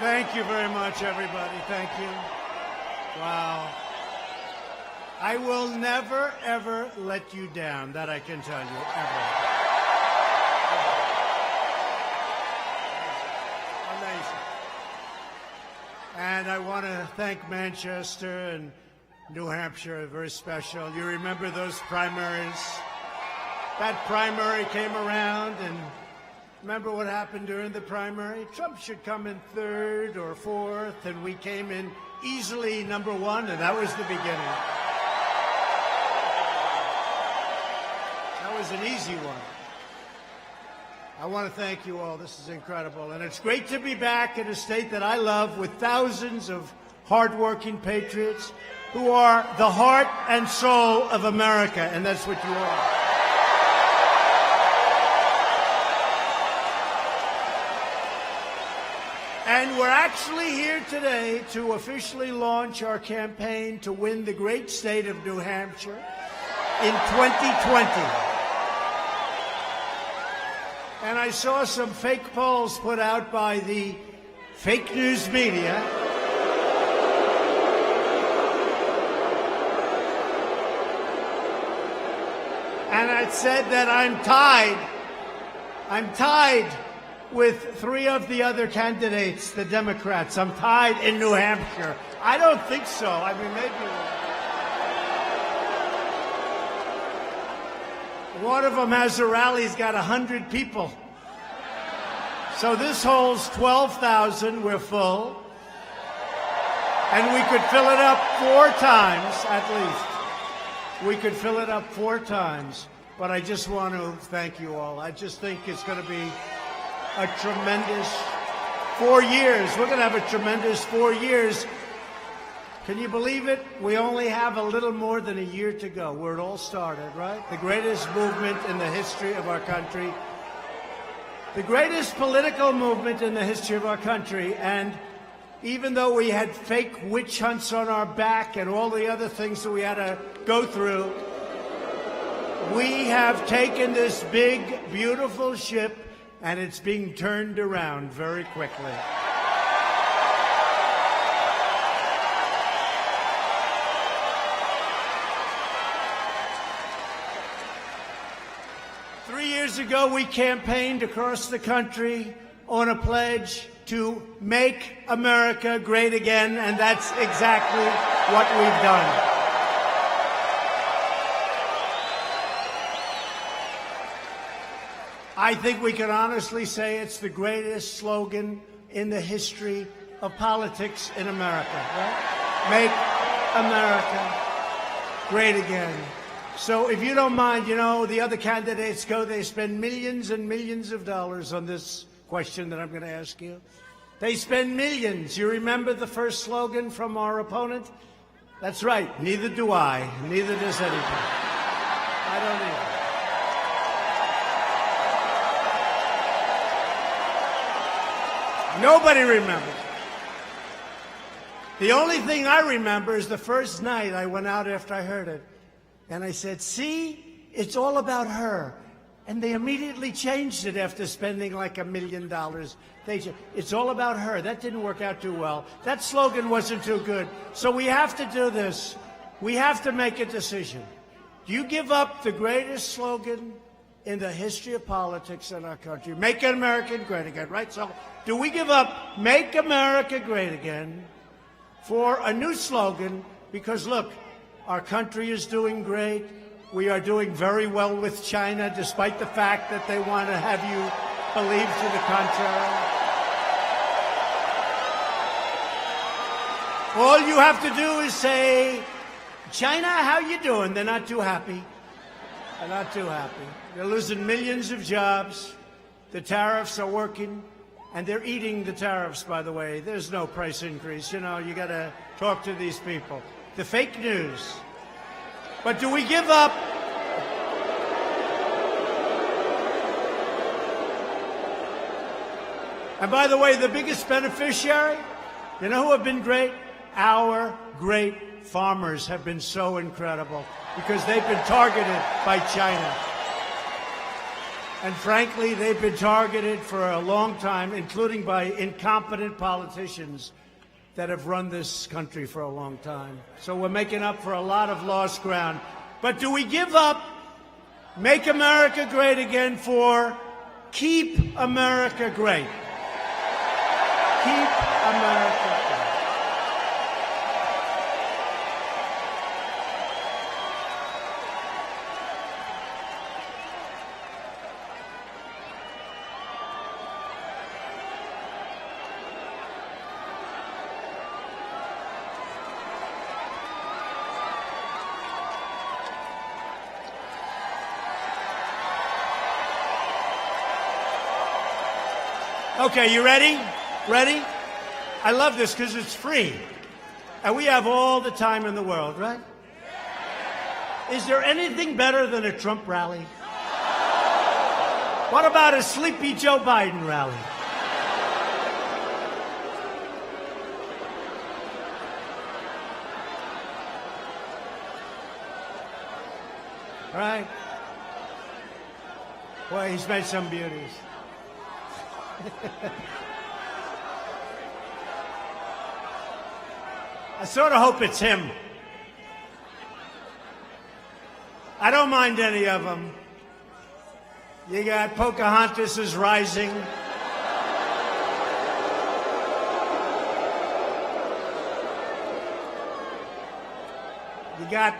Thank you very much, everybody. Thank you. Wow. I will never, ever let you down. That I can tell you, ever. Amazing. And I want to thank Manchester and New Hampshire, very special. You remember those primaries? That primary came around, and remember what happened during the primary? Trump should come in third or fourth, and we came in easily number one, and that was the beginning. That was an easy one. I want to thank you all. This is incredible. And it's great to be back in a state that I love with thousands of hardworking patriots who are the heart and soul of America, and that's what you are. And we're actually here today to officially launch our campaign to win the great state of New Hampshire in 2020. And I saw some fake polls put out by the fake news media. And it said that I'm tied with three of the other candidates, the Democrats. I'm tied in New Hampshire. I don't think so. I mean, maybe. One of them has a rally. He's got 100 people. So this holds 12,000. We're full. And we could fill it up 4 times, at least. We could fill it up 4 times. But I just want to thank you all. I just think it's going to be a tremendous 4 years. We're going to have a tremendous 4 years. Can you believe it? We only have a little more than a year to go where it all started, right? The greatest movement in the history of our country. The greatest political movement in the history of our country. And even though we had fake witch hunts on our back and all the other things that we had to go through, we have taken this big, beautiful ship, and it's being turned around very quickly. Years ago, we campaigned across the country on a pledge to make America great again, and that's exactly what we've done. I think we can honestly say it's the greatest slogan in the history of politics in America, right? Make America great again. So if you don't mind, you know, the other candidates they spend millions and millions of dollars on this question that I'm going to ask you. They spend millions. You remember the first slogan from our opponent? That's right. Neither do I. Neither does anybody. I don't either. Nobody remembers. The only thing I remember is the first night I went out after I heard it. And I said, see, it's all about her. And they immediately changed it after spending like $1 million. It's all about her. That didn't work out too well. That slogan wasn't too good. So we have to do this. We have to make a decision. Do you give up the greatest slogan in the history of politics in our country? Make America great again, right? So do we give up Make America Great Again for a new slogan? Because, look, our country is doing great. We are doing very well with China, despite the fact that they want to have you believe to the contrary. All you have to do is say, China, how you doing? They're not too happy. They're not too happy. They're losing millions of jobs. The tariffs are working, and they're eating the tariffs, by the way. There's no price increase. You know, you got to talk to these people. The fake news. But do we give up? And by the way, the biggest beneficiary, you know who have been great? Our great farmers have been so incredible because they've been targeted by China. And frankly, they've been targeted for a long time, including by incompetent politicians that have run this country for a long time. So we're making up for a lot of lost ground. But do we give up Make America Great Again for Keep America Great? Keep America Great. Okay, you ready? Ready? I love this because it's free. And we have all the time in the world, right? Is there anything better than a Trump rally? What about a sleepy Joe Biden rally? Right? Well, he's made some beauties. I sort of hope it's him. I don't mind any of them. You got Pocahontas is rising. You got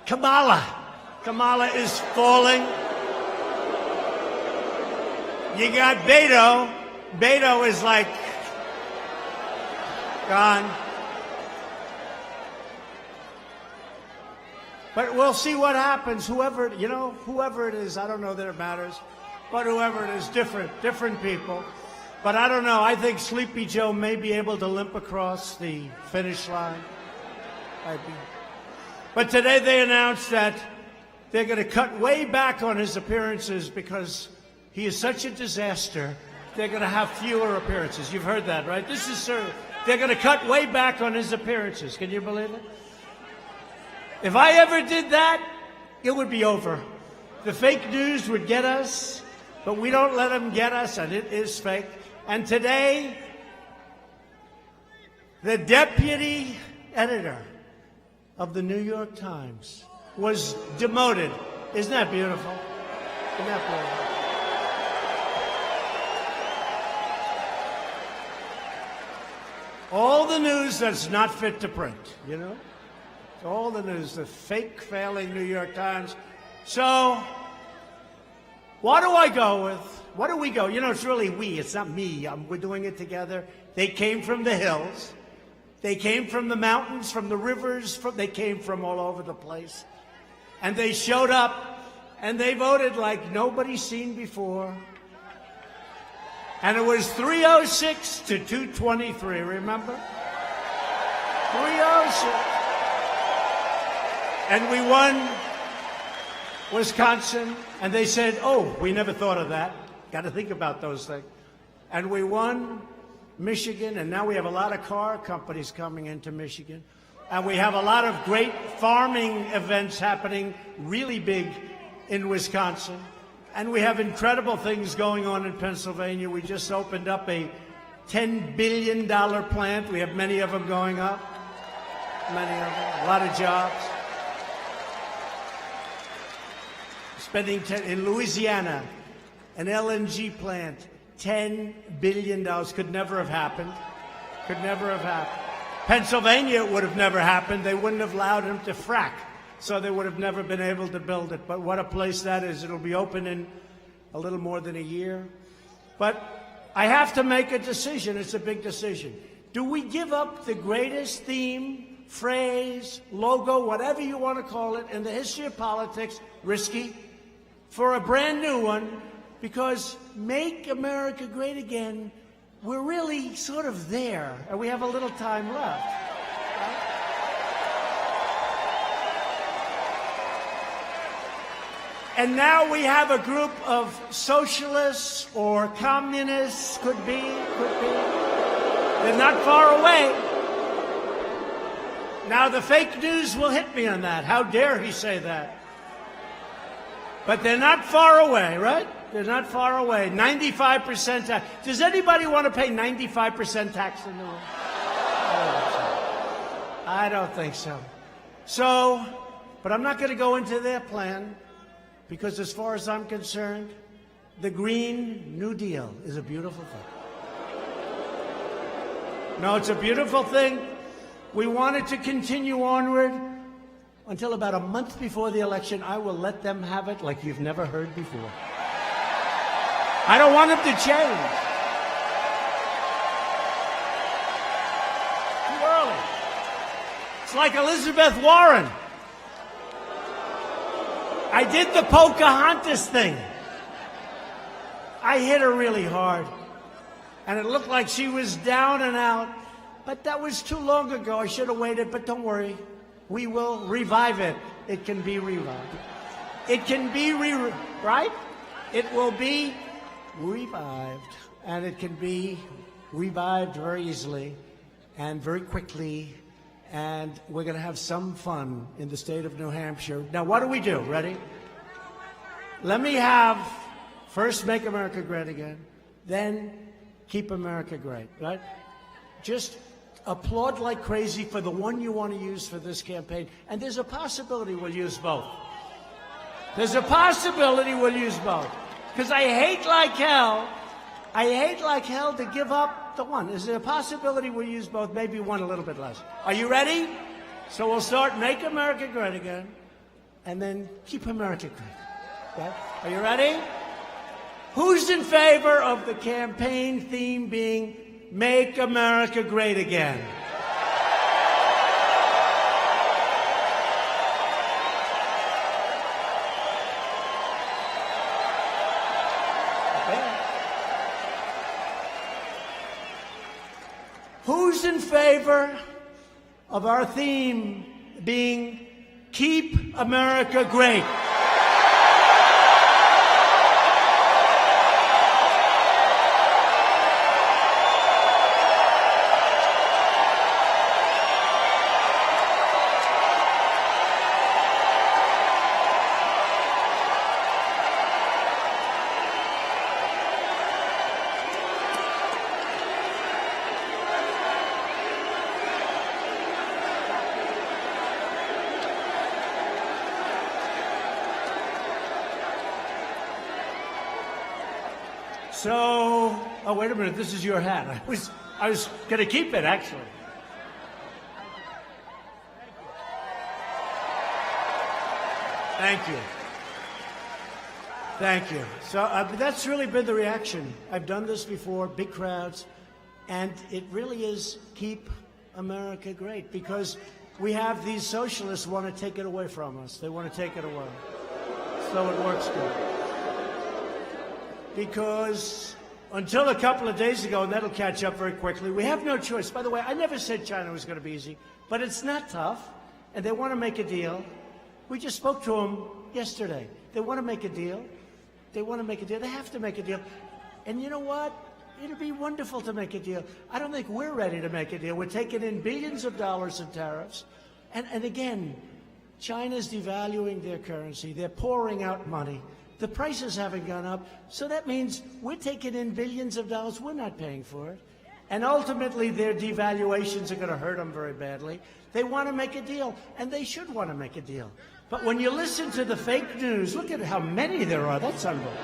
Kamala. Kamala is falling. You got Beto. Beto is like gone. But we'll see what happens. Whoever it is, I don't know that it matters. But whoever it is, different people. But I don't know. I think Sleepy Joe may be able to limp across the finish line. But today they announced that they're going to cut way back on his appearances because he is such a disaster, they're going to have fewer appearances. You've heard that, right? This is serious. They're going to cut way back on his appearances. Can you believe it? If I ever did that, it would be over. The fake news would get us, but we don't let them get us, and it is fake. And today, the deputy editor of the New York Times was demoted. Isn't that beautiful? Isn't that beautiful? All the news that's not fit to print, you know? All the news, the fake, failing New York Times. So, what do I go with? What do we go? You know, it's really we. It's not me. We're doing it together. They came from the hills. They came from the mountains, from the rivers. They came from all over the place. And they showed up, and they voted like nobody's seen before. And it was 306 to 223, remember? 306. And we won Wisconsin, and they said, oh, we never thought of that. Got to think about those things. And we won Michigan, and now we have a lot of car companies coming into Michigan. And we have a lot of great farming events happening, really big, in Wisconsin. And we have incredible things going on in Pennsylvania. We just opened up a $10 billion plant. We have many of them going up. Many of them. A lot of jobs. In Louisiana, an LNG plant, $10 billion. Could never have happened. Could never have happened. Pennsylvania, it would have never happened. They wouldn't have allowed them to frack. So they would have never been able to build it. But what a place that is. It'll be open in a little more than a year. But I have to make a decision. It's a big decision. Do we give up the greatest theme, phrase, logo, whatever you want to call it, in the history of politics, risky, for a brand new one? Because Make America Great Again, we're really sort of there, and we have a little time left. Right? And now we have a group of socialists or communists, could be. They're not far away. Now the fake news will hit me on that. How dare he say that? But they're not far away, right? They're not far away. 95% tax. Does anybody want to pay 95% tax in the room? I don't think so. So, but I'm not going to go into their plan because as far as I'm concerned, the Green New Deal is a beautiful thing. No, it's a beautiful thing. We want it to continue onward until about a month before the election. I will let them have it like you've never heard before. I don't want them to change. Too early. It's like Elizabeth Warren. I did the Pocahontas thing. I hit her really hard. And it looked like she was down and out. But that was too long ago. I should have waited, but don't worry. We will revive it. It can be revived. It can be right? It will be revived. And it can be revived very easily and very quickly. And we're going to have some fun in the state of New Hampshire. Now, what do we do? Ready? Let me have first Make America Great Again, then Keep America Great, right? Just applaud like crazy for the one you want to use for this campaign. And there's a possibility we'll use both. There's a possibility we'll use both. Because I hate like hell to give up the one. Is there a possibility we'll use both? Maybe one a little bit less. Are you ready? So we'll start Make America Great Again, and then Keep America Great. Okay? Are you ready? Who's in favor of the campaign theme being Make America Great Again? Okay. Who's in favor of our theme being Keep America Great? So, oh, wait a minute, this is your hat. I was going to keep it, actually. Thank you. Thank you. So that's really been the reaction. I've done this before, big crowds, and it really is Keep America Great, because we have these socialists want to take it away from us. They want to take it away. So it works good. Because until a couple of days ago, and that'll catch up very quickly, we have no choice. By the way, I never said China was going to be easy, but it's not tough, and they want to make a deal. We just spoke to them yesterday. They want to make a deal. They want to make a deal. They have to make a deal. And you know what? It'll be wonderful to make a deal. I don't think we're ready to make a deal. We're taking in billions of dollars in tariffs. And again, China's devaluing their currency. They're pouring out money. The prices haven't gone up, so that means we're taking in billions of dollars. We're not paying for it. And ultimately, their devaluations are going to hurt them very badly. They want to make a deal, and they should want to make a deal. But when you listen to the fake news, look at how many there are. That's unbelievable.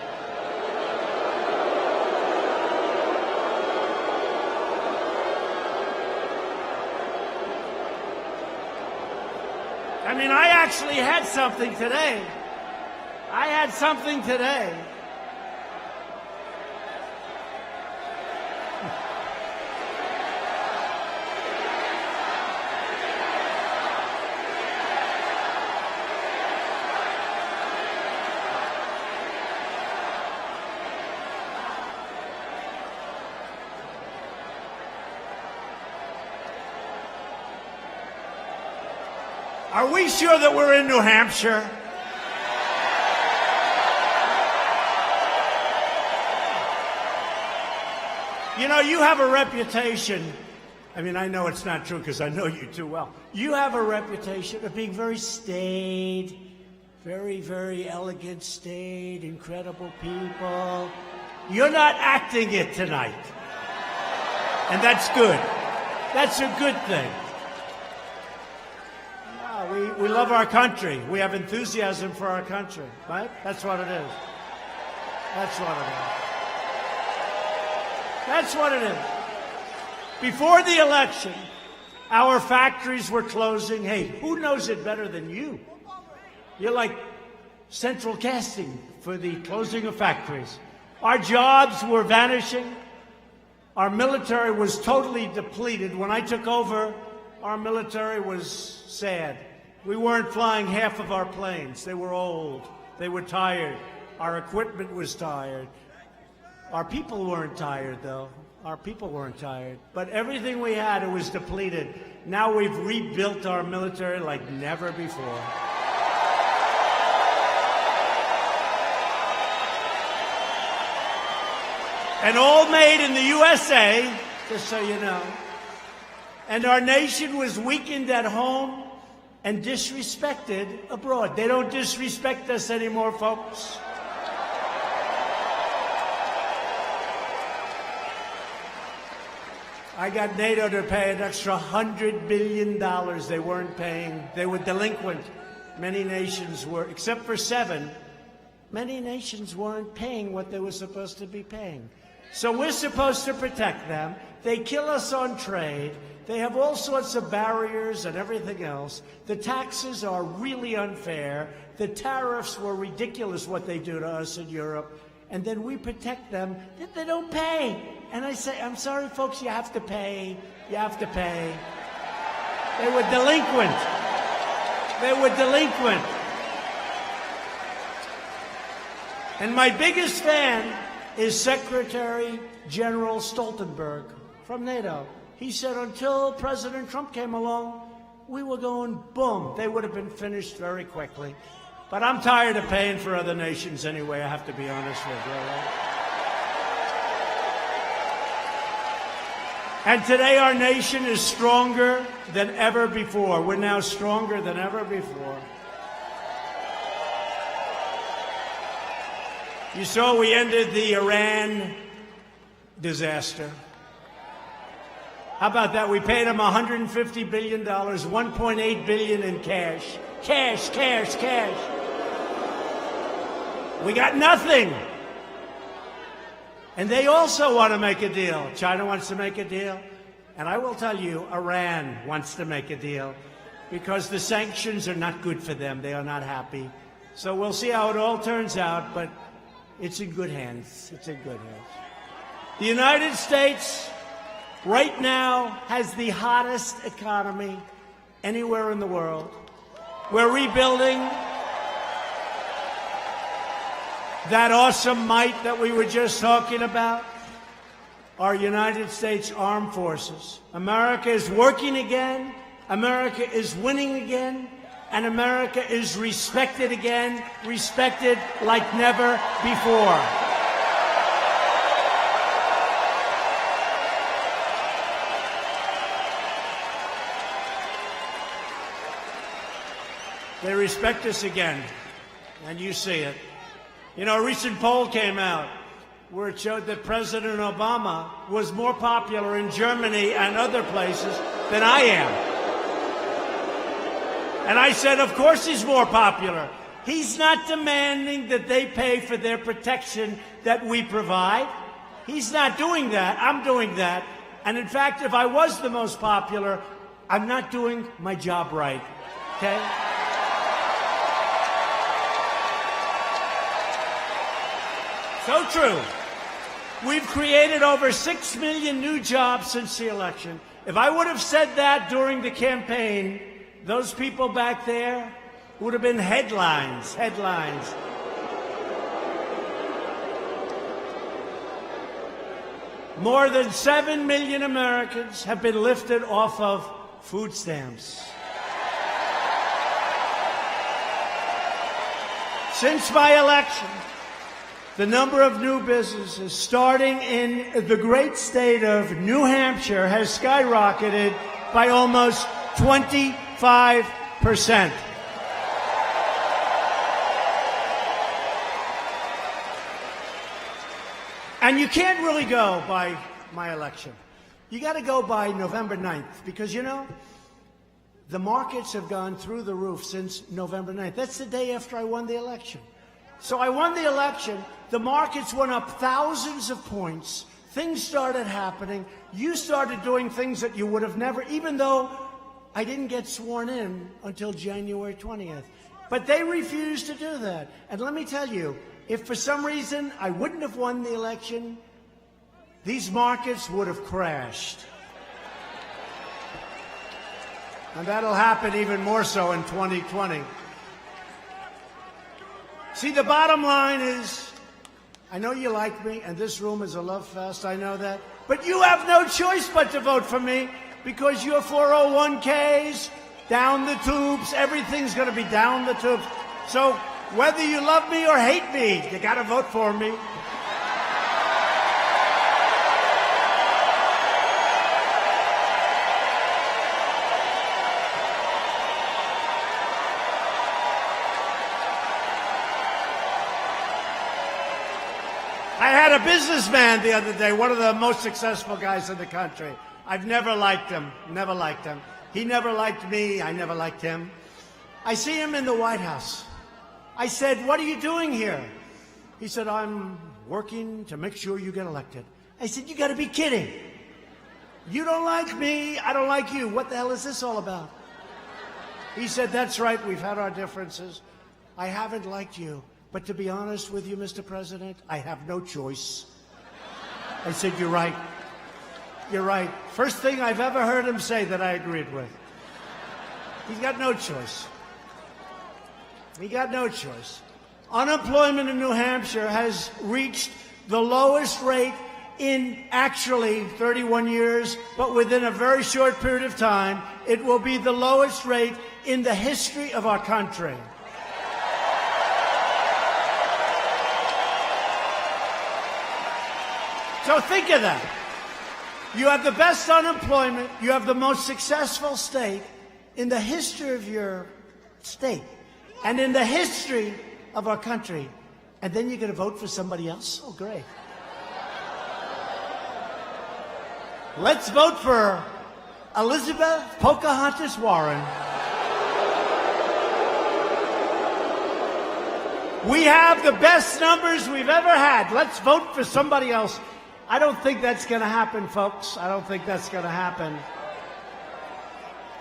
I mean, I actually had something today. I had something today. Are we sure that we're in New Hampshire? You know, you have a reputation. I mean, I know it's not true because I know you too well. You have a reputation of being very staid, Very, very elegant state, incredible people. You're not acting it tonight. And that's good. That's a good thing. No, we love our country. We have enthusiasm for our country, right? That's what it is. That's what it is. That's what it is. Before the election, our factories were closing. Hey, who knows it better than you? You're like central casting for the closing of factories. Our jobs were vanishing. Our military was totally depleted. When I took over, our military was sad. We weren't flying half of our planes. They were old. They were tired. Our equipment was tired. Our people weren't tired, though. Our people weren't tired. But everything we had, it was depleted. Now we've rebuilt our military like never before. And all made in the USA, just so you know. And our nation was weakened at home and disrespected abroad. They don't disrespect us anymore, folks. I got NATO to pay an extra $100 billion they weren't paying. They were delinquent. Many nations were, except for 7, many nations weren't paying what they were supposed to be paying. So we're supposed to protect them. They kill us on trade. They have all sorts of barriers and everything else. The taxes are really unfair. The tariffs were ridiculous, what they do to us in Europe. And then we protect them. They don't pay. And I say, I'm sorry, folks, you have to pay. You have to pay. They were delinquent. They were delinquent. And my biggest fan is Secretary General Stoltenberg from NATO. He said until President Trump came along, we were going boom. They would have been finished very quickly. But I'm tired of paying for other nations anyway, I have to be honest with you. And today our nation is stronger than ever before. We're now stronger than ever before. You saw we ended the Iran disaster. How about that? We paid them $150 billion, $1.8 billion in cash. Cash, cash, cash. We got nothing. And they also want to make a deal. China wants to make a deal. And I will tell you, Iran wants to make a deal because the sanctions are not good for them. They are not happy. So we'll see how it all turns out, but it's in good hands. It's in good hands. The United States right now has the hottest economy anywhere in the world. We're rebuilding that awesome might that we were just talking about, our United States Armed Forces. America is working again, America is winning again, and America is respected again, respected like never before. They respect us again, and you see it. You know, a recent poll came out where it showed that President Obama was more popular in Germany and other places than I am. And I said, of course he's more popular. He's not demanding that they pay for their protection that we provide. He's not doing that. I'm doing that. And in fact, if I was the most popular, I'm not doing my job right. Okay? So true. We've created over 6 million new jobs since the election. If I would have said that during the campaign, those people back there would have been headlines, headlines. More than 7 million Americans have been lifted off of food stamps. Since my election, the number of new businesses starting in the great state of New Hampshire has skyrocketed by almost 25%. And you can't really go by my election. You got to go by November 9th because, you know, the markets have gone through the roof since November 9th. That's the day after I won the election. So I won the election. The markets went up thousands of points. Things started happening. You started doing things that you would have never, even though I didn't get sworn in until January 20th. But they refused to do that. And let me tell you, if for some reason I wouldn't have won the election, these markets would have crashed. And that'll happen even more so in 2020. See, the bottom line is, I know you like me, and this room is a love fest, I know that. But you have no choice but to vote for me because your 401ks, down the tubes, everything's going to be down the tubes. So whether you love me or hate me, you got to vote for me. I had a businessman the other day, one of the most successful guys in the country. I've never liked him, never liked him. He never liked me, I never liked him. I see him in the White House. I said, "What are you doing here?" He said, "I'm working to make sure you get elected." I said, "You got to be kidding. You don't like me, I don't like you. What the hell is this all about?" He said, "That's right, we've had our differences. I haven't liked you. But to be honest with you, Mr. President, I have no choice." I said, "You're right. You're right." First thing I've ever heard him say that I agreed with. He's got no choice. He got no choice. Unemployment in New Hampshire has reached the lowest rate in actually 31 years, but within a very short period of time, it will be the lowest rate in the history of our country. So think of that. You have the best unemployment. You have the most successful state in the history of your state and in the history of our country. And then you're going to vote for somebody else? Oh, great. Let's vote for Elizabeth Pocahontas Warren. We have the best numbers we've ever had. Let's vote for somebody else. I don't think that's going to happen, folks. I don't think that's going to happen.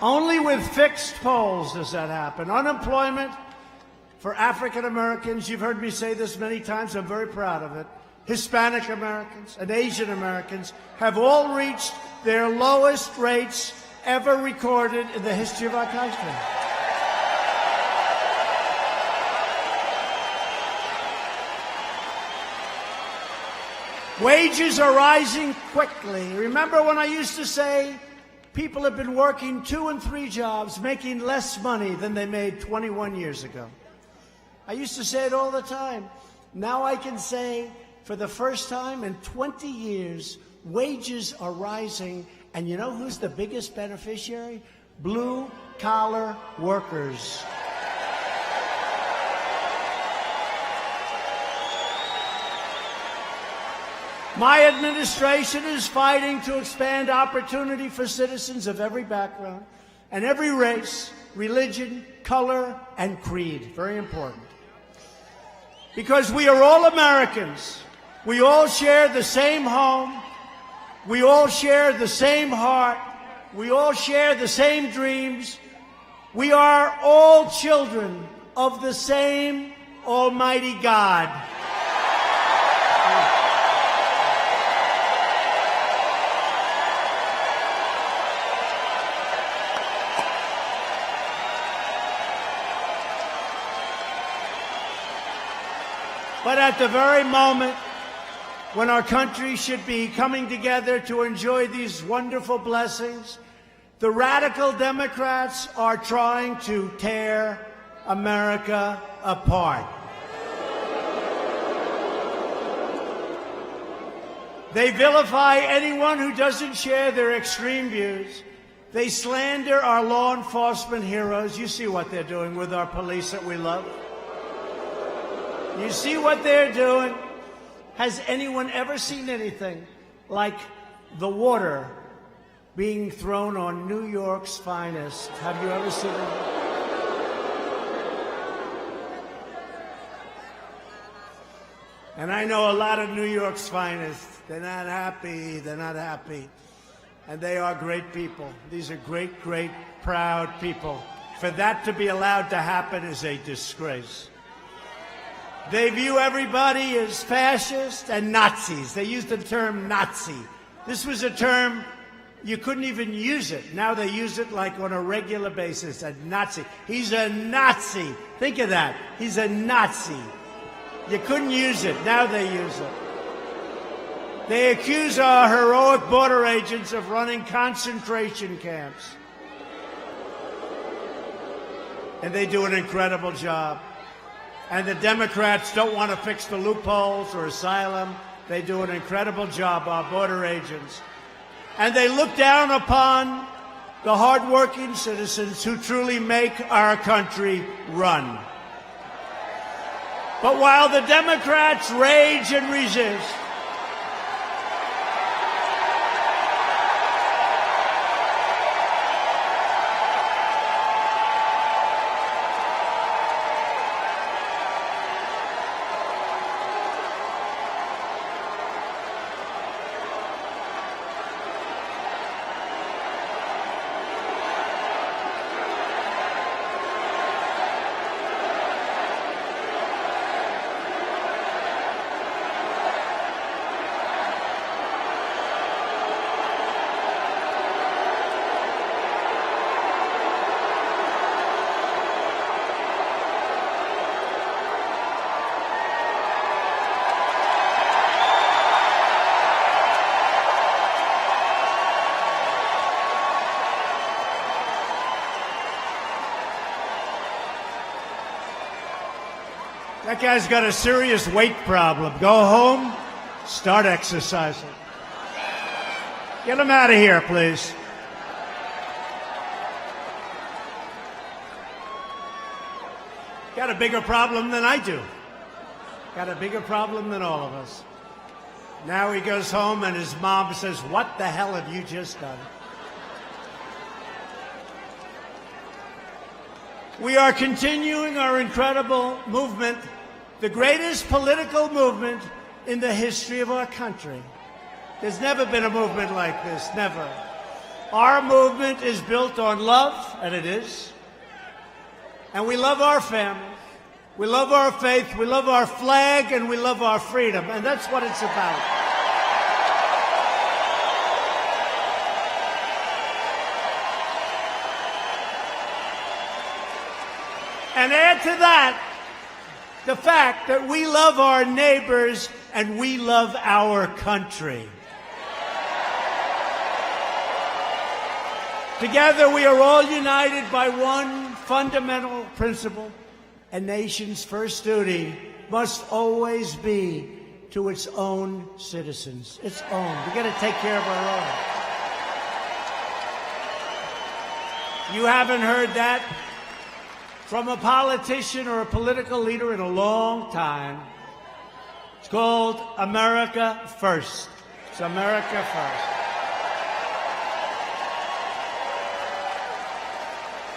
Only with fixed polls does that happen. Unemployment for African Americans, you've heard me say this many times, I'm very proud of it. Hispanic Americans and Asian Americans have all reached their lowest rates ever recorded in the history of our country. Wages are rising quickly. Remember when I used to say people have been working 2 and 3 jobs, making less money than they made 21 years ago? I used to say it all the time. Now I can say for the first time in 20 years, wages are rising. And you know who's the biggest beneficiary? Blue-collar workers. My administration is fighting to expand opportunity for citizens of every background and every race, religion, color, and creed. Very important. Because we are all Americans. We all share the same home. We all share the same heart. We all share the same dreams. We are all children of the same Almighty God. But at the very moment when our country should be coming together to enjoy these wonderful blessings, the radical Democrats are trying to tear America apart. They vilify anyone who doesn't share their extreme views. They slander our law enforcement heroes. You see what they're doing with our police that we love. You see what they're doing. Has anyone ever seen anything like the water being thrown on New York's finest? Have you ever seen it? And I know a lot of New York's finest. They're not happy. They're not happy. And they are great people. These are great, great, proud people. For that to be allowed to happen is a disgrace. They view everybody as fascist and Nazis. They use the term Nazi. This was a term you couldn't even use it. Now they use it like on a regular basis, a Nazi. He's a Nazi. Think of that. He's a Nazi. You couldn't use it. Now they use it. They accuse our heroic border agents of running concentration camps. And they do an incredible job. And the Democrats don't want to fix the loopholes or asylum. They do an incredible job, our border agents. And they look down upon the hardworking citizens who truly make our country run. But while the Democrats rage and resist, that guy's got a serious weight problem. Go home, start exercising. Get him out of here, please. Got a bigger problem than I do. Got a bigger problem than all of us. Now he goes home and his mom says, "What the hell have you just done?" We are continuing our incredible movement, the greatest political movement in the history of our country. There's never been a movement like this, never. Our movement is built on love, and it is. And we love our family, we love our faith, we love our flag, and we love our freedom, and that's what it's about. And add to that the fact that we love our neighbors and we love our country. Together we are all united by one fundamental principle. A nation's first duty must always be to its own citizens. Its own. We've got to take care of our own. You haven't heard that from a politician or a political leader in a long time. It's called America First. It's America First.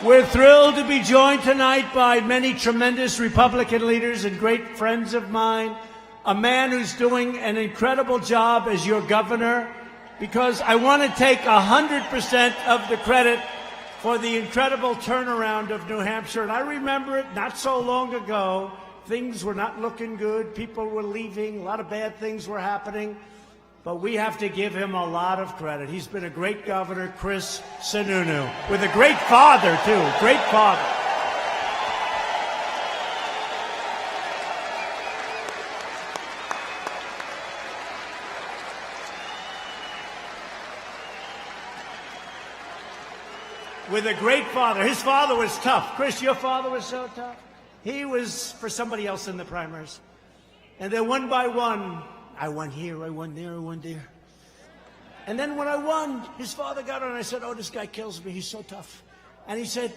We're thrilled to be joined tonight by many tremendous Republican leaders and great friends of mine, a man who's doing an incredible job as your governor, because I want to take 100% of the credit for the incredible turnaround of New Hampshire. And I remember it not so long ago. Things were not looking good. People were leaving. A lot of bad things were happening. But we have to give him a lot of credit. He's been a great governor, Chris Sununu, with a great father, too. Great father. With a great father. His father was tough. Chris, your father was so tough. He was for somebody else in the primaries. And then one by one, I won here, I won there, I won there. And then when I won, his father got on and I said, "Oh, this guy kills me. He's so tough." And he said,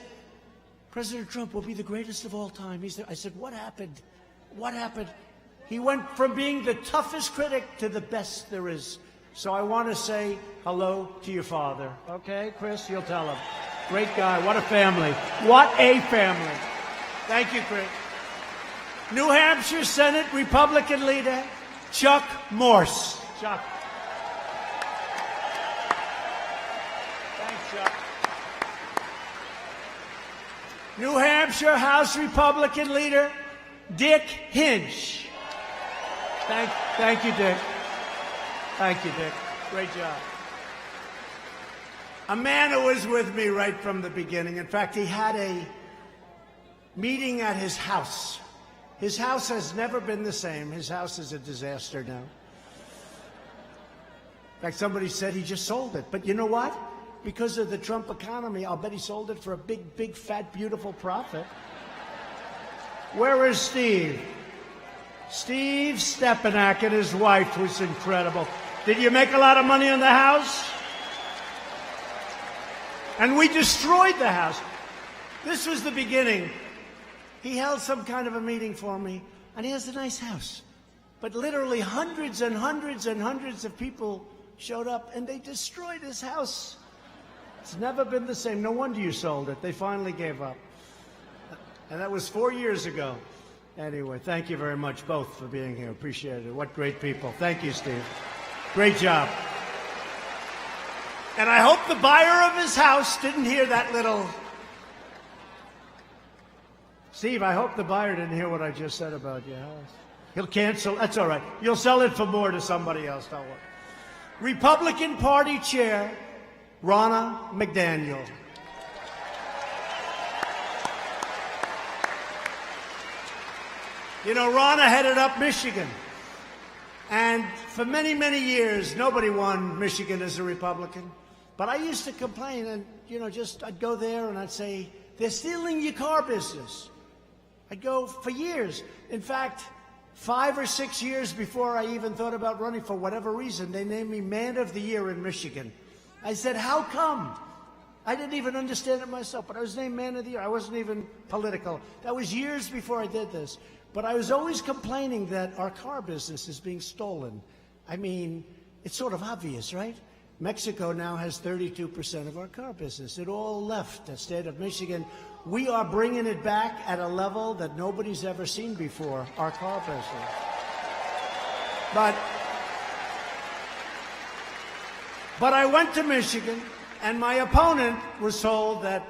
"President Trump will be the greatest of all time." I said, "What happened? What happened?" He went from being the toughest critic to the best there is. So I want to say hello to your father. Okay, Chris, you'll tell him. Great guy. What a family. What a family. Thank you, Chris. New Hampshire Senate Republican leader, Chuck Morse. Chuck. Thanks, Chuck. New Hampshire House Republican leader, Dick Hinch. Thank you, Dick. Thank you, Dick. Great job. A man who was with me right from the beginning. In fact, he had a meeting at his house. His house has never been the same. His house is a disaster now. In fact, somebody said he just sold it. But you know what? Because of the Trump economy, I'll bet he sold it for a big, big, fat, beautiful profit. Where is Steve? Steve Stepanak and his wife, who's incredible. Did you make a lot of money on the house? And we destroyed the house. This was the beginning. He held some kind of a meeting for me, and he has a nice house. But literally hundreds and hundreds and hundreds of people showed up, and they destroyed his house. It's never been the same. No wonder you sold it. They finally gave up. And that was 4 years ago. Anyway, thank you very much, both, for being here. Appreciate it. What great people. Thank you, Steve. Great job. And I hope the buyer of his house didn't hear that little... Steve, I hope the buyer didn't hear what I just said about your house. He'll cancel. That's all right. You'll sell it for more to somebody else. Don't worry. Republican Party Chair, Ronna McDaniel. You know, Ronna headed up Michigan. And for many, many years, nobody won Michigan as a Republican. But I used to complain, and, you know, I'd go there and I'd say, they're stealing your car business. I'd go for years. In fact, 5 or 6 years before I even thought about running, for whatever reason, they named me Man of the Year in Michigan. I said, how come? I didn't even understand it myself, but I was named Man of the Year. I wasn't even political. That was years before I did this. But I was always complaining that our car business is being stolen. I mean, it's sort of obvious, right? Mexico now has 32% of our car business. It all left the state of Michigan. We are bringing it back at a level that nobody's ever seen before, our car business. But I went to Michigan, and my opponent was told that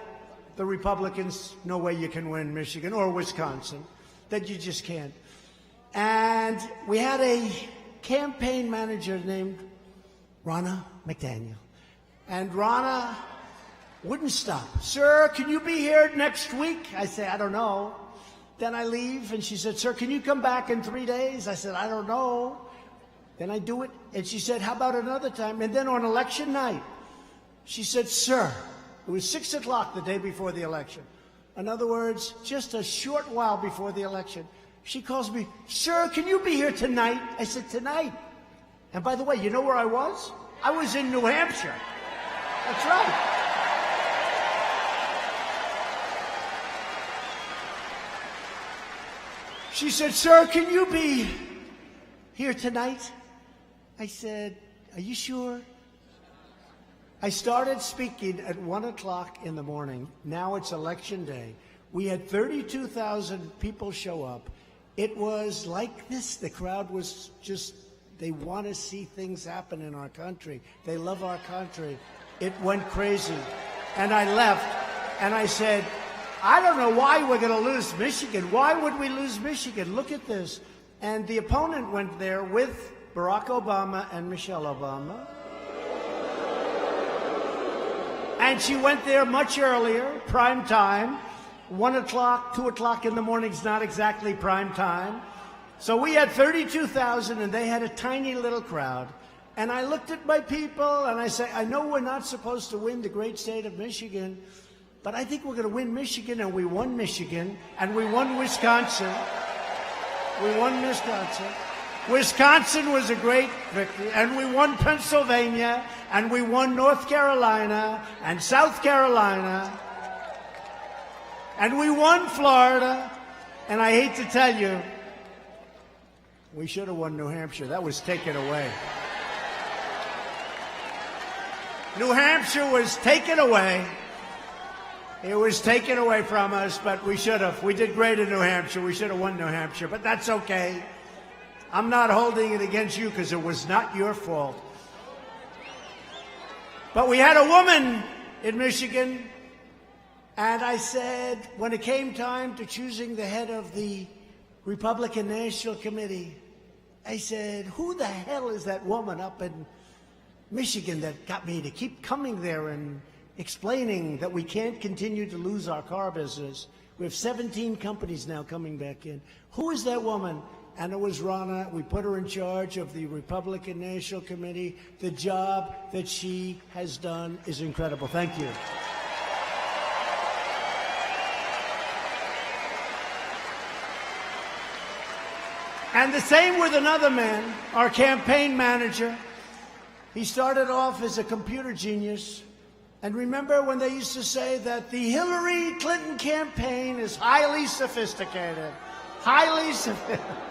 the Republicans, no way you can win Michigan or Wisconsin, that you just can't. And we had a campaign manager named Ronna McDaniel. And Ronna wouldn't stop. Sir, can you be here next week? I say, I don't know. Then I leave, and she said, sir, can you come back in 3 days? I said, I don't know. Then I do it, and she said, how about another time? And then on election night, she said, sir, it was 6 o'clock the day before the election. In other words, just a short while before the election, she calls me, sir, can you be here tonight? I said, tonight. And by the way, you know where I was? I was in New Hampshire. That's right. She said, sir, can you be here tonight? I said, are you sure? I started speaking at 1 o'clock in the morning. Now it's election day. We had 32,000 people show up. It was like this. The crowd was just, they want to see things happen in our country. They love our country. It went crazy. And I left, and I said, I don't know why we're going to lose Michigan. Why would we lose Michigan? Look at this. And the opponent went there with Barack Obama and Michelle Obama. And she went there much earlier, prime time. 1 o'clock, 2 o'clock in the morning is not exactly prime time. So we had 32,000, and they had a tiny little crowd. And I looked at my people, and I said, I know we're not supposed to win the great state of Michigan, but I think we're going to win Michigan, and we won Michigan, and we won Wisconsin. We won Wisconsin. Wisconsin was a great victory, and we won Pennsylvania, and we won North Carolina, and South Carolina, and we won Florida. And I hate to tell you, We should have won New Hampshire. That was taken away. New Hampshire was taken away. It was taken away from us, but we should have. We did great in New Hampshire. We should have won New Hampshire, but that's okay. I'm not holding it against you because it was not your fault. But we had a woman in Michigan, and I said, when it came time to choosing the head of the Republican National Committee, I said, who the hell is that woman up in Michigan that got me to keep coming there and explaining that we can't continue to lose our car business? We have 17 companies now coming back in. Who is that woman? And it was Ronna. We put her in charge of the Republican National Committee. The job that she has done is incredible. Thank you. And the same with another man, our campaign manager. He started off as a computer genius. And remember when they used to say that the Hillary Clinton campaign is highly sophisticated? Highly sophisticated.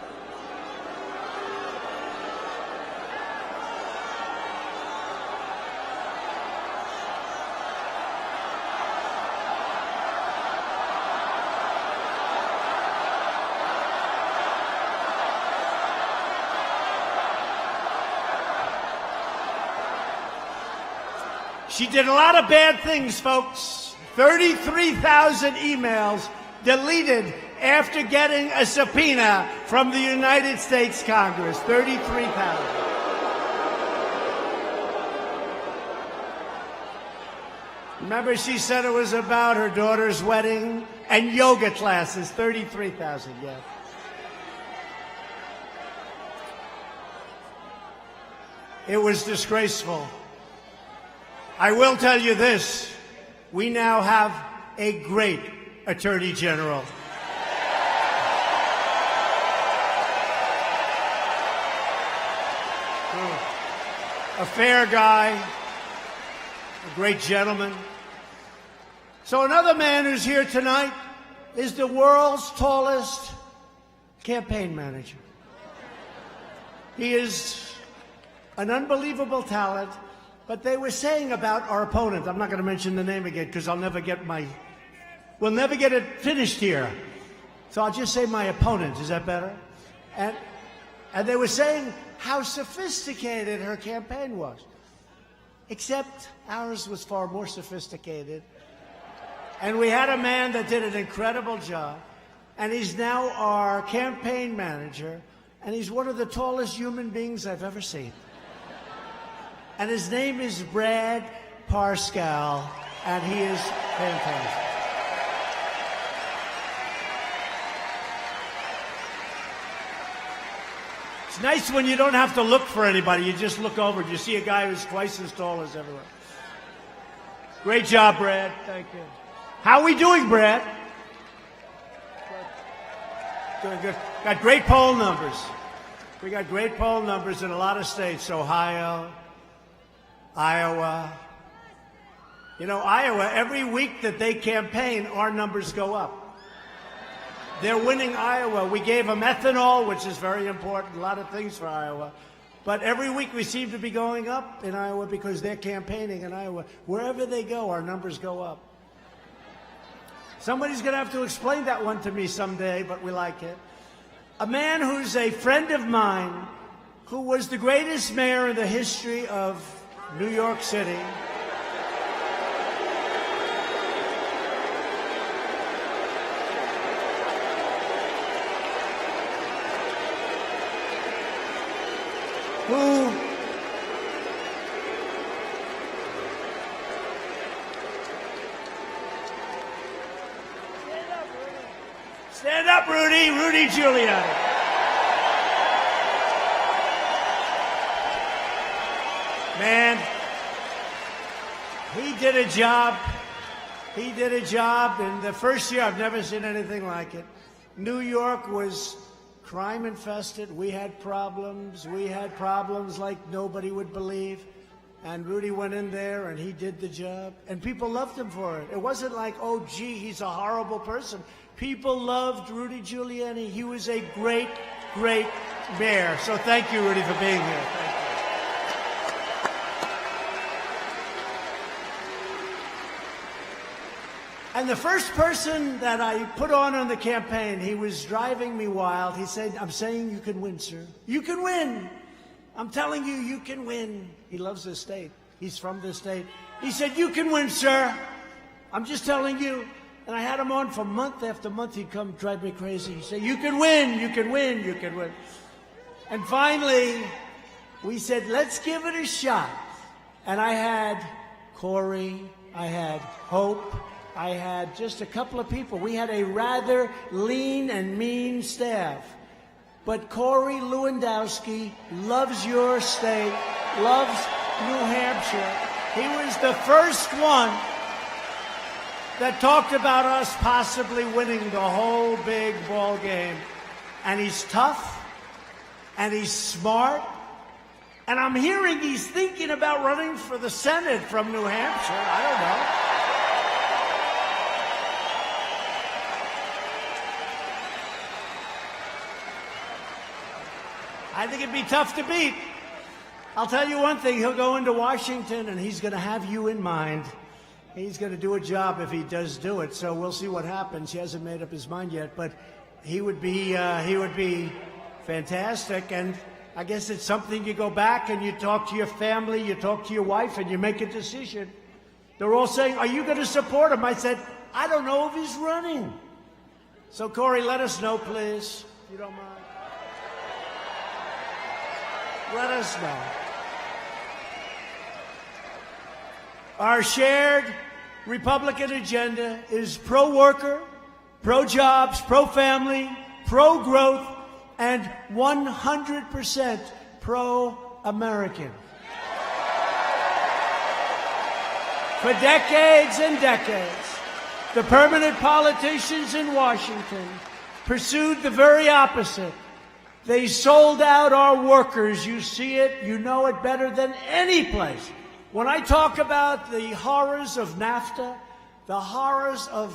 She did a lot of bad things, folks. 33,000 emails deleted after getting a subpoena from the United States Congress. 33,000. Remember, she said it was about her daughter's wedding and yoga classes. 33,000, yeah. It was disgraceful. I will tell you this, we now have a great Attorney General. A fair guy, a great gentleman. So another man who's here tonight is the world's tallest campaign manager. He is an unbelievable talent. But they were saying about our opponent, I'm not going to mention the name again because we'll never get it finished here. So I'll just say my opponent. Is that better? And they were saying how sophisticated her campaign was. Except ours was far more sophisticated. And we had a man that did an incredible job. And he's now our campaign manager. And he's one of the tallest human beings I've ever seen. And his name is Brad Parscale, and he is fantastic. It's nice when you don't have to look for anybody. You just look over and you see a guy who's twice as tall as everyone. Great job, Brad. Thank you. How are we doing, Brad? Doing good. Got great poll numbers. We got great poll numbers in a lot of states. Ohio, Iowa. You know, Iowa, every week that they campaign, our numbers go up. They're winning Iowa. We gave them ethanol, which is very important, a lot of things for Iowa. But every week we seem to be going up in Iowa because they're campaigning in Iowa. Wherever they go, our numbers go up. Somebody's going to have to explain that one to me someday, but we like it. A man who's a friend of mine, who was the greatest mayor in the history of New York City. Who stand up, Rudy. Rudy Giuliani. Man, he did a job. He did a job. In the first year, I've never seen anything like it. New York was crime infested. We had problems. We had problems like nobody would believe. And Rudy went in there and he did the job. And people loved him for it. It wasn't like, oh, gee, he's a horrible person. People loved Rudy Giuliani. He was a great, great mayor. So thank you, Rudy, for being here. Thank you. And the first person that I put on the campaign, he was driving me wild. He said, "I'm saying you can win, sir. You can win. I'm telling you, you can win." He loves this state. He's from this state. He said, "You can win, sir. I'm just telling you." And I had him on for month after month. He'd come drive me crazy. He'd say, "You can win, you can win, you can win." And finally, we said, let's give it a shot. And I had Corey, I had Hope, I had just a couple of people. We had a rather lean and mean staff. But Corey Lewandowski loves your state, loves New Hampshire. He was the first one that talked about us possibly winning the whole big ball game. And he's tough, and he's smart, and I'm hearing he's thinking about running for the Senate from New Hampshire. I don't know. I think it'd be tough to beat. I'll tell you one thing, he'll go into Washington and he's going to have you in mind. He's going to do a job if he does do it, so we'll see what happens. He hasn't made up his mind yet, but he would be fantastic, and I guess it's something you go back and you talk to your family, you talk to your wife, and you make a decision. They're all saying, "Are you going to support him?" I said, "I don't know if he's running." So, Corey, let us know, please, if you don't mind. Let us know. Our shared Republican agenda is pro-worker, pro-jobs, pro-family, pro-growth, and 100% pro-American. For decades and decades, the permanent politicians in Washington pursued the very opposite. They sold out our workers. You see it, you know it better than any place. When I talk about the horrors of NAFTA, the horrors of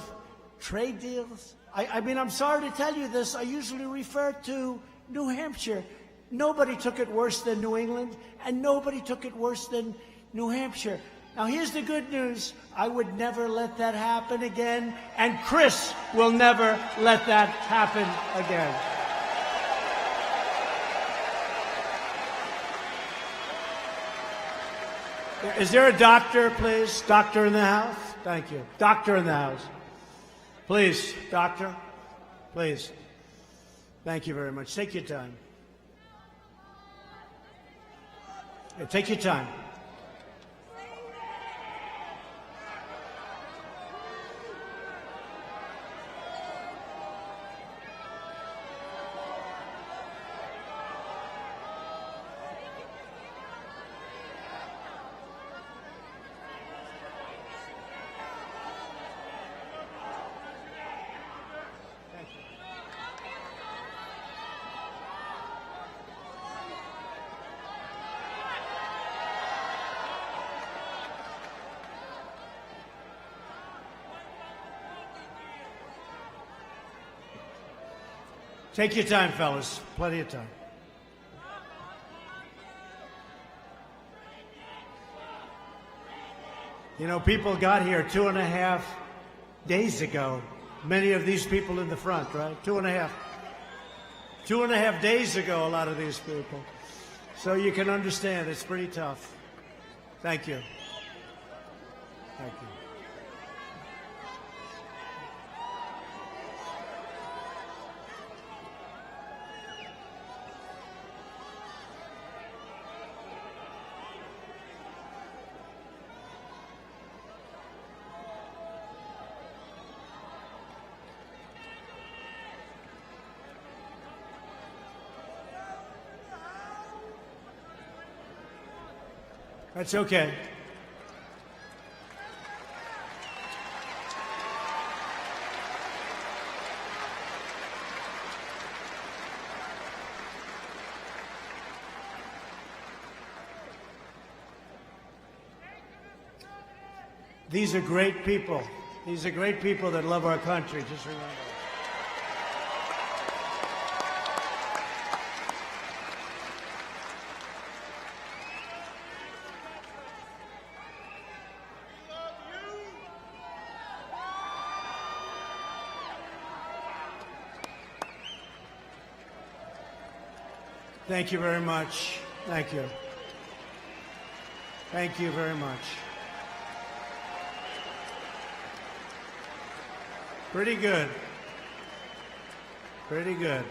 trade deals, I mean, I'm sorry to tell you this, I usually refer to New Hampshire. Nobody took it worse than New England, and nobody took it worse than New Hampshire. Now, here's the good news. I would never let that happen again, and Chris will never let that happen again. Is there a doctor, please? Doctor in the house? Thank you. Doctor in the house. Please, doctor. Please. Thank you very much. Take your time. Yeah, take your time. Take your time, fellas. Plenty of time. You know, people got here 2.5 days ago. Many of these people in the front, right? 2.5. 2.5 days ago, a lot of these people. So you can understand, it's pretty tough. Thank you. Thank you. That's okay. These are great people. These are great people that love our country. Just remember. Thank you very much. Thank you. Thank you very much. Pretty good. Pretty good.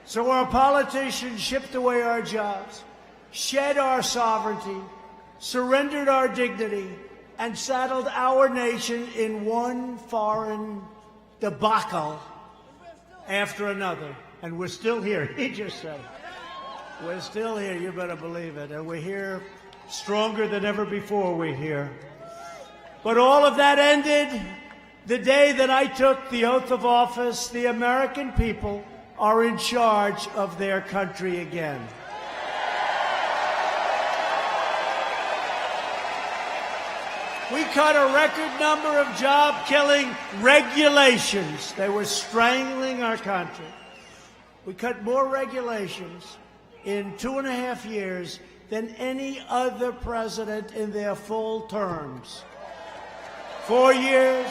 So our politicians shipped away our jobs, shed our sovereignty, surrendered our dignity, and saddled our nation in one foreign debacle after another. And we're still here. He just said it. We're still here. You better believe it. And we're here stronger than ever before we're here. But all of that ended the day that I took the oath of office. The American people are in charge of their country again. We cut a record number of job-killing regulations. They were strangling our country. We cut more regulations in 2.5 years than any other president in their full terms. 4 years,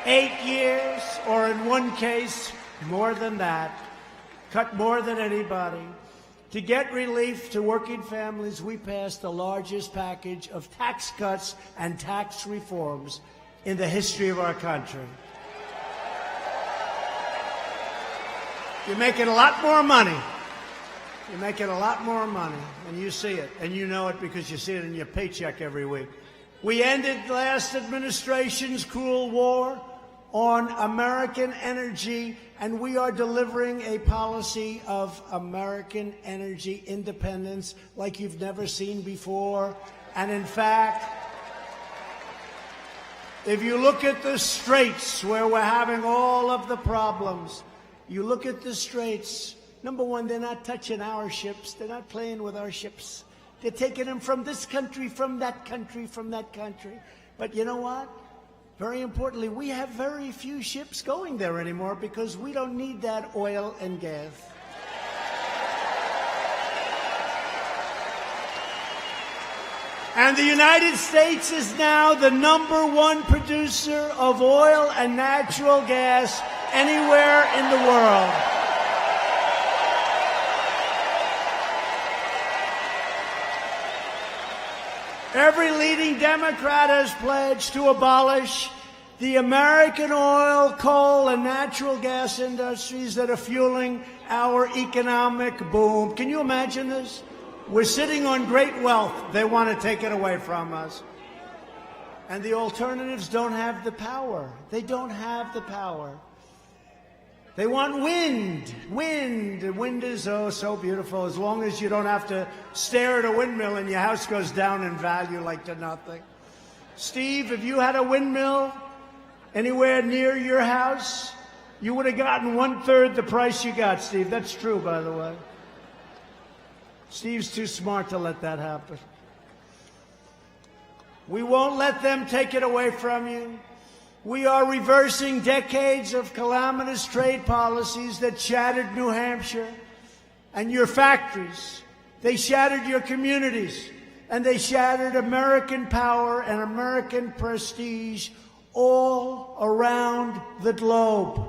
8 years, or in one case, more than that. Cut more than anybody. To get relief to working families, we passed the largest package of tax cuts and tax reforms in the history of our country. You're making a lot more money. You're making a lot more money, and you see it, and you know it because you see it in your paycheck every week. We ended last administration's cruel war on American energy, and we are delivering a policy of American energy independence like you've never seen before. And in fact, if you look at the straits where we're having all of the problems, you look at the straits, number one, they're not touching our ships. They're not playing with our ships. They're taking them from this country, from that country, from that country. But you know what? Very importantly, we have very few ships going there anymore because we don't need that oil and gas. And the United States is now the #1 producer of oil and natural gas anywhere in the world. Every leading Democrat has pledged to abolish the American oil, coal, and natural gas industries that are fueling our economic boom. Can you imagine this? We're sitting on great wealth. They want to take it away from us. And the alternatives don't have the power. They don't have the power. They want wind. Wind. Wind is so beautiful as long as you don't have to stare at a windmill and your house goes down in value like to nothing. Steve, if you had a windmill anywhere near your house, you would have gotten 1/3 the price you got, Steve. That's true, by the way. Steve's too smart to let that happen. We won't let them take it away from you. We are reversing decades of calamitous trade policies that shattered New Hampshire and your factories. They shattered your communities, and they shattered American power and American prestige all around the globe.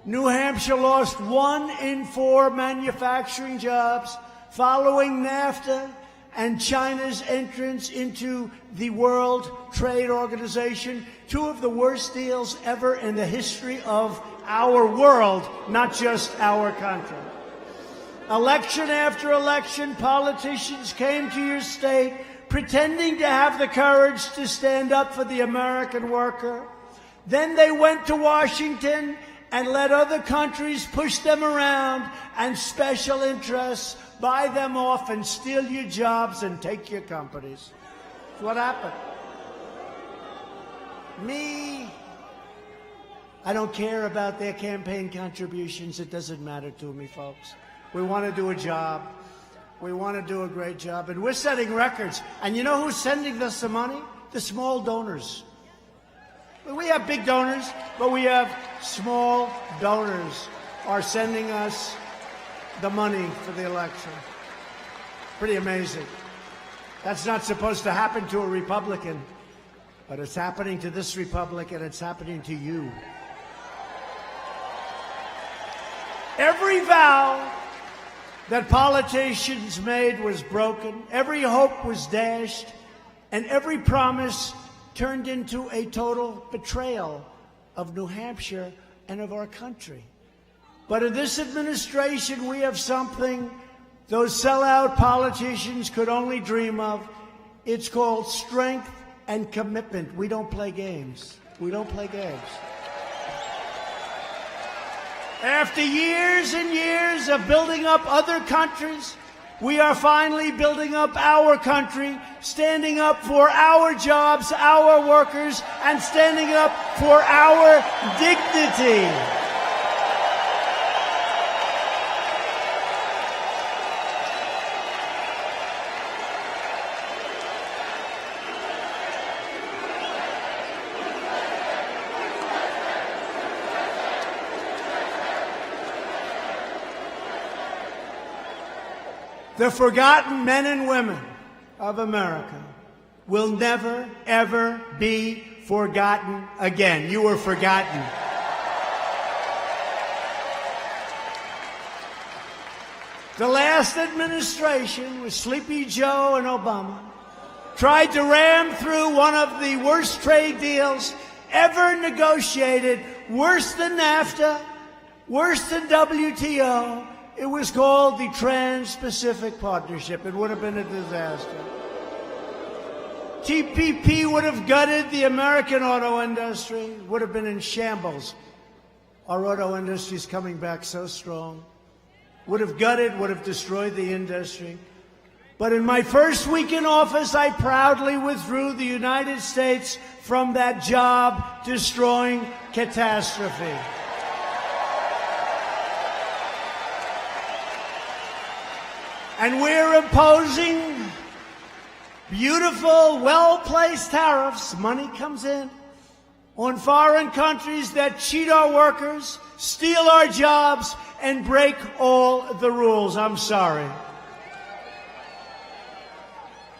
New Hampshire lost 1 in 4 manufacturing jobs following NAFTA and China's entrance into the World Trade Organization, 2 of the worst deals ever in the history of our world, not just our country. Election after election, politicians came to your state pretending to have the courage to stand up for the American worker. Then they went to Washington and let other countries push them around and special interests buy them off and steal your jobs and take your companies. That's what happened. Me, I don't care about their campaign contributions. It doesn't matter to me, folks. We want to do a job. We want to do a great job. And we're setting records. And you know who's sending us the money? The small donors. We have big donors, but we have small donors are sending us the money for the election. Pretty amazing. That's not supposed to happen to a Republican, but it's happening to this republic, and it's happening to you. Every vow that politicians made was broken, every hope was dashed, and every promise turned into a total betrayal of New Hampshire and of our country. But in this administration, we have something those sellout politicians could only dream of. It's called strength and commitment. We don't play games. We don't play games. After years and years of building up other countries, we are finally building up our country, standing up for our jobs, our workers, and standing up for our dignity. The forgotten men and women of America will never, ever be forgotten again. You were forgotten. The last administration, with Sleepy Joe and Obama, tried to ram through one of the worst trade deals ever negotiated, worse than NAFTA, worse than WTO. It was called the Trans-Pacific Partnership. It would have been a disaster. TPP would have gutted the American auto industry, would have been in shambles. Our auto industry is coming back so strong. Would have gutted, would have destroyed the industry. But in my first week in office, I proudly withdrew the United States from that job-destroying catastrophe. And we're imposing beautiful, well-placed tariffs. Money comes in on foreign countries that cheat our workers, steal our jobs, and break all the rules. I'm sorry.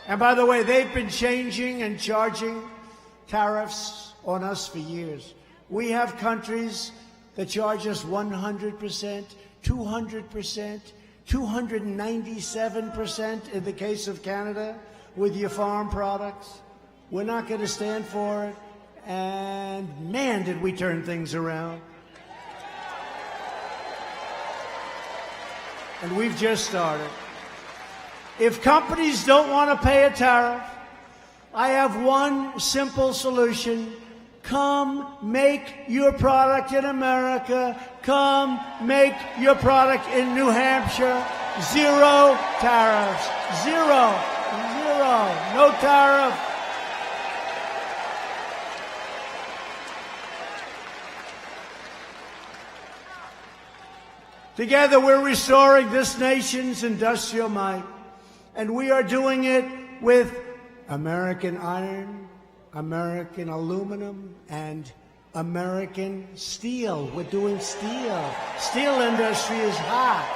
And by the way, they've been changing and charging tariffs on us for years. We have countries that charge us 100%, 200%, 297% in the case of Canada with your farm products. We're not going to stand for it. And man, did we turn things around. And we've just started. If companies don't want to pay a tariff, I have one simple solution. Come make your product in America. Come make your product in New Hampshire. Zero tariffs. Zero. No tariff. Together we're restoring this nation's industrial might. And we are doing it with American iron, American aluminum, and American steel. We're doing steel. Steel industry is hot.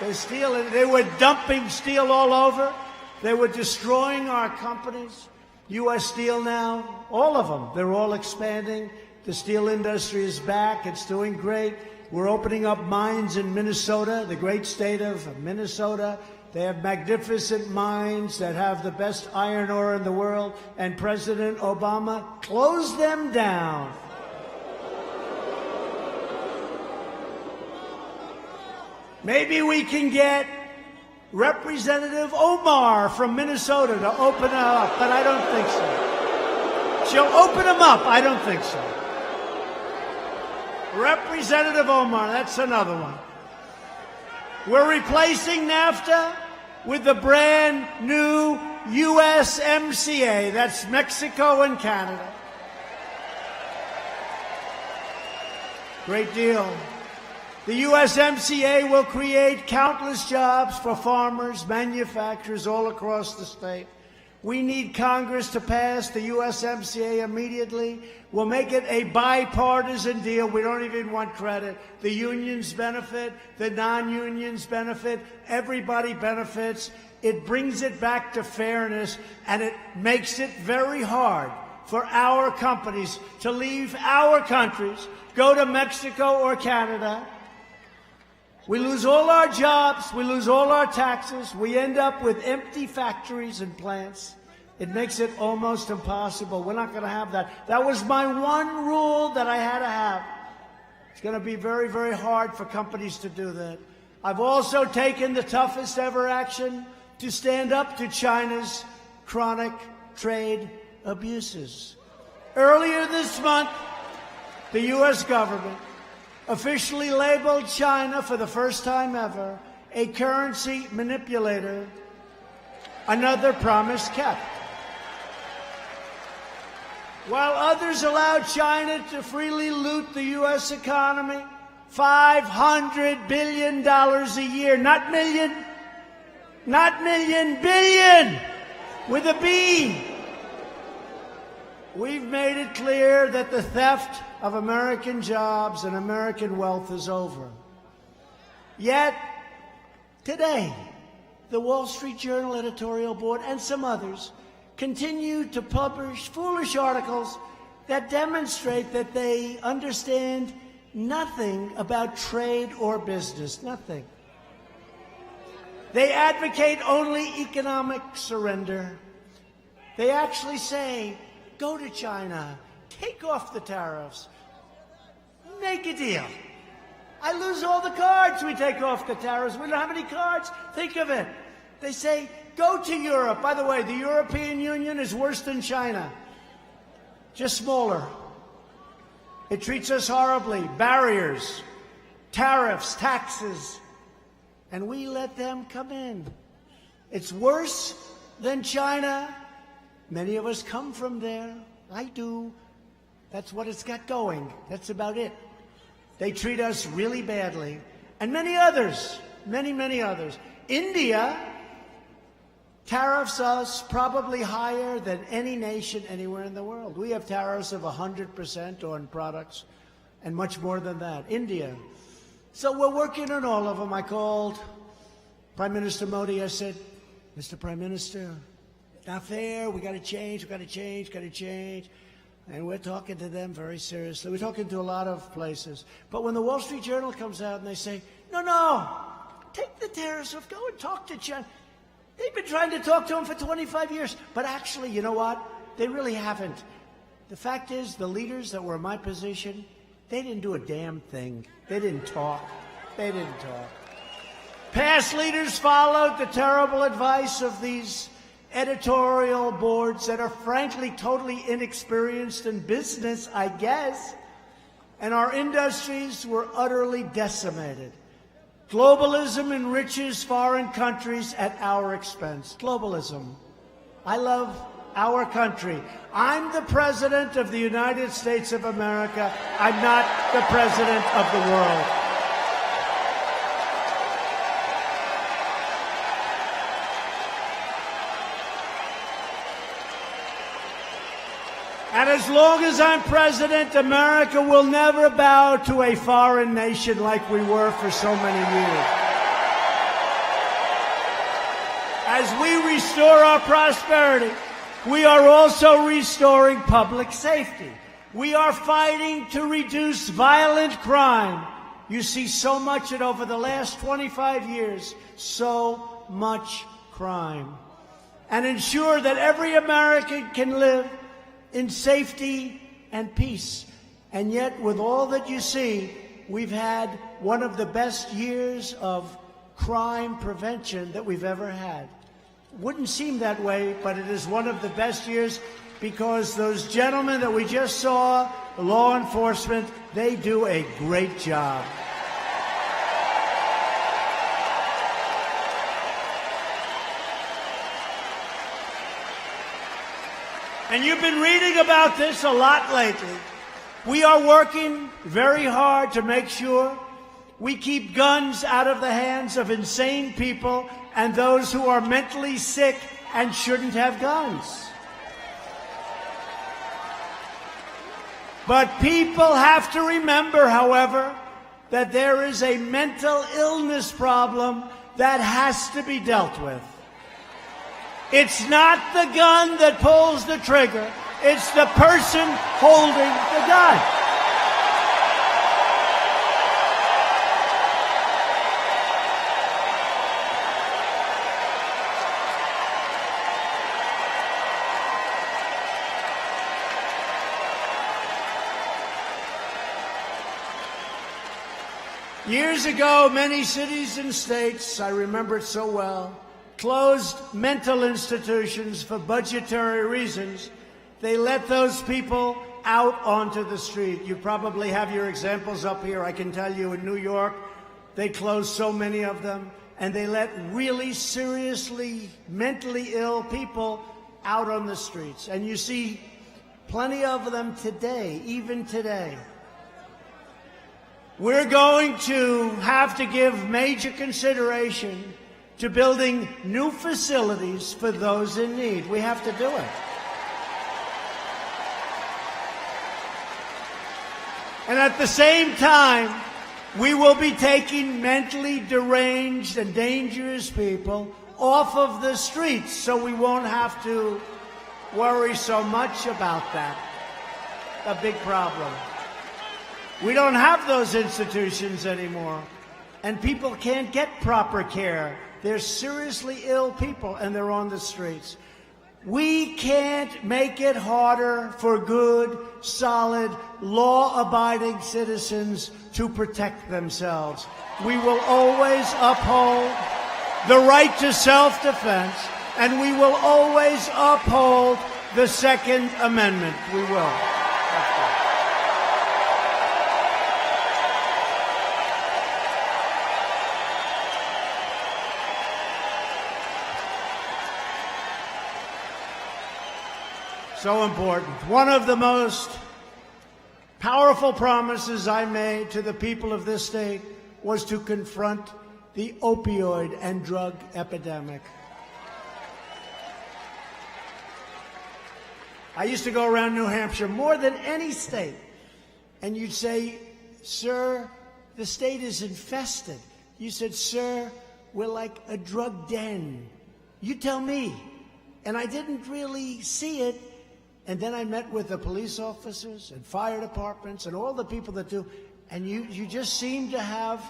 They were dumping steel all over. They were destroying our companies. U.S. Steel now, all of them, they're all expanding. The steel industry is back. It's doing great. We're opening up mines in Minnesota, the great state of Minnesota. They have magnificent mines that have the best iron ore in the world, and President Obama closed them down. Maybe we can get Representative Omar from Minnesota to open it up, but I don't think so. She'll open them up. I don't think so. Representative Omar, that's another one. We're replacing NAFTA with the brand new USMCA. That's Mexico and Canada. Great deal. The USMCA will create countless jobs for farmers, manufacturers all across the state. We need Congress to pass the USMCA immediately. We'll make it a bipartisan deal. We don't even want credit. The unions benefit, the non-unions benefit, everybody benefits. It brings it back to fairness, and it makes it very hard for our companies to leave our countries, go to Mexico or Canada, We lose all our jobs, we lose all our taxes, we end up with empty factories and plants. It makes it almost impossible. We're not going to have that. That was my one rule that I had to have. It's going to be very, very hard for companies to do that. I've also taken the toughest ever action to stand up to China's chronic trade abuses. Earlier this month, the U.S. government officially labeled China for the first time ever a currency manipulator, another promise kept. While others allowed China to freely loot the U.S. economy, $500 billion a year, not million, billion, with a B. We've made it clear that the theft of American jobs and American wealth is over. Yet, today, the Wall Street Journal editorial board and some others continue to publish foolish articles that demonstrate that they understand nothing about trade or business, nothing. They advocate only economic surrender. They actually say, go to China, take off the tariffs, make a deal. I lose all the cards we take off the tariffs. We don't have any cards. Think of it. They say, go to Europe. By the way, the European Union is worse than China, just smaller. It treats us horribly. Barriers, tariffs, taxes, and we let them come in. It's worse than China. Many of us come from there. I do. That's what it's got going. That's about it. They treat us really badly. And many others, many others. India tariffs us probably higher than any nation anywhere in the world. We have tariffs of 100% on products and much more than that. India. So we're working on all of them. I called Prime Minister Modi. I said, Mr. Prime Minister, not fair. We got to change. We got to change. Got to change. And we're talking to them very seriously. We're talking to a lot of places. But when the Wall Street Journal comes out and they say, no, take the tariffs off. Go and talk to China. They've been trying to talk to them for 25 years. But actually, you know what? They really haven't. The fact is, the leaders that were in my position, they didn't do a damn thing. They didn't talk. They didn't talk. Past leaders followed the terrible advice of these editorial boards that are frankly totally inexperienced in business, I guess, and our industries were utterly decimated. Globalism enriches foreign countries at our expense. Globalism. I love our country. I'm the President of the United States of America. I'm not the President of the world. And as long as I'm president, America will never bow to a foreign nation like we were for so many years. As we restore our prosperity, we are also restoring public safety. We are fighting to reduce violent crime. You see so much of it over the last 25 years, so much crime. And ensure that every American can live in safety and peace. And yet, with all that you see, we've had one of the best years of crime prevention that we've ever had. Wouldn't seem that way, but it is one of the best years because those gentlemen that we just saw, the law enforcement, they do a great job. And you've been reading about this a lot lately. We are working very hard to make sure we keep guns out of the hands of insane people and those who are mentally sick and shouldn't have guns. But people have to remember, however, that there is a mental illness problem that has to be dealt with. It's not the gun that pulls the trigger. It's the person holding the gun. Years ago, many cities and states, I remember it so well, closed mental institutions for budgetary reasons. They let those people out onto the street. You probably have your examples up here. I can tell you in New York, they closed so many of them, and they let really seriously mentally ill people out on the streets. And you see plenty of them today, even today. We're going to have to give major consideration to building new facilities for those in need. We have to do it. And at the same time, we will be taking mentally deranged and dangerous people off of the streets, so we won't have to worry so much about that. A big problem. We don't have those institutions anymore, and people can't get proper care. They're seriously ill people, and they're on the streets. We can't make it harder for good, solid, law-abiding citizens to protect themselves. We will always uphold the right to self-defense, and we will always uphold the Second Amendment. We will. So important. One of the most powerful promises I made to the people of this state was to confront the opioid and drug epidemic. I used to go around New Hampshire more than any state, and you'd say, "Sir, the state is infested." You said, "Sir, we're like a drug den." You tell me. And I didn't really see it. And then I met with the police officers and fire departments and all the people that do, and you just seem to have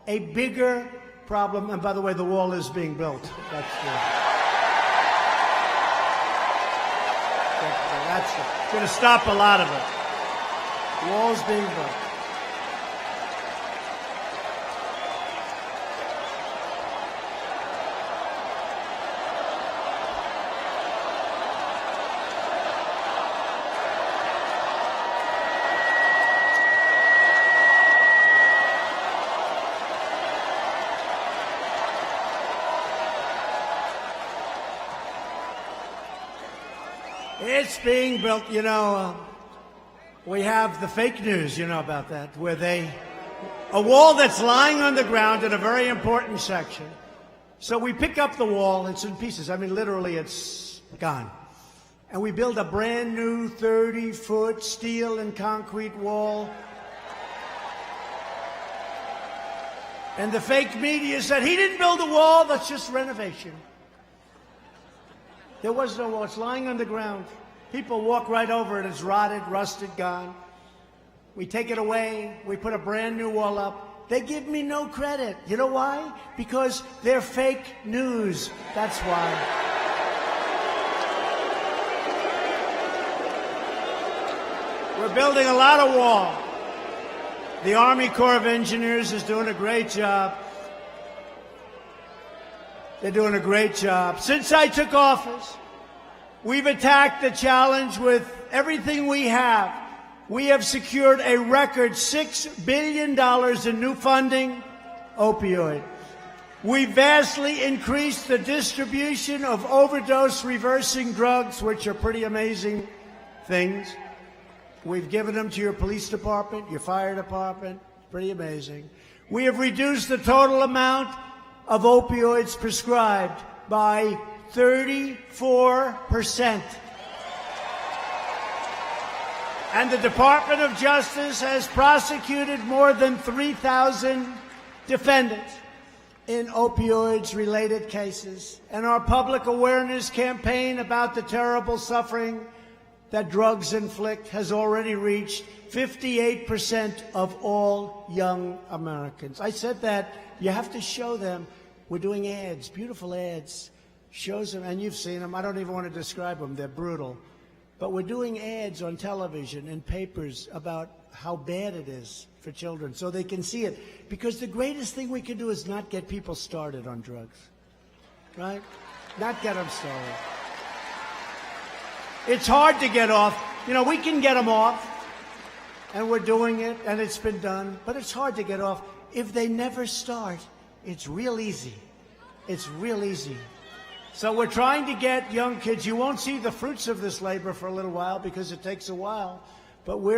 a bigger problem. And by the way, the wall is being built. That's going to stop a lot of it. The wall's being built. It's being built. You know, we have the fake news, you know about that, where a wall that's lying on the ground in a very important section. So we pick up the wall, it's in pieces. I mean, literally, it's gone. And we build a brand new 30-foot steel and concrete wall. And the fake media said, he didn't build a wall, that's just renovation. There was no wall. It's lying on the ground. People walk right over it. It's rotted, rusted, gone. We take it away. We put a brand new wall up. They give me no credit. You know why? Because they're fake news. That's why. We're building a lot of wall. The Army Corps of Engineers is doing a great job. They're doing a great job. Since I took office, we've attacked the challenge with everything we have. We have secured a record $6 billion in new funding, opioid. We vastly increased the distribution of overdose reversing drugs, which are pretty amazing things. We've given them to your police department, your fire department. Pretty amazing. We have reduced the total amount of opioids prescribed by 34%. And the Department of Justice has prosecuted more than 3,000 defendants in opioids-related cases. And our public awareness campaign about the terrible suffering that drugs inflict has already reached 58% of all young Americans. I said that you have to show them. We're doing ads, beautiful ads, shows them, and you've seen them. I don't even want to describe them. They're brutal. But we're doing ads on television and papers about how bad it is for children so they can see it. Because the greatest thing we can do is not get people started on drugs, right? Not get them started. It's hard to get off. You know, we can get them off, and we're doing it, and it's been done, but it's hard to get off. If they never start, it's real easy. It's real easy. So we're trying to get young kids. You won't see the fruits of this labor for a little while because it takes a while. But we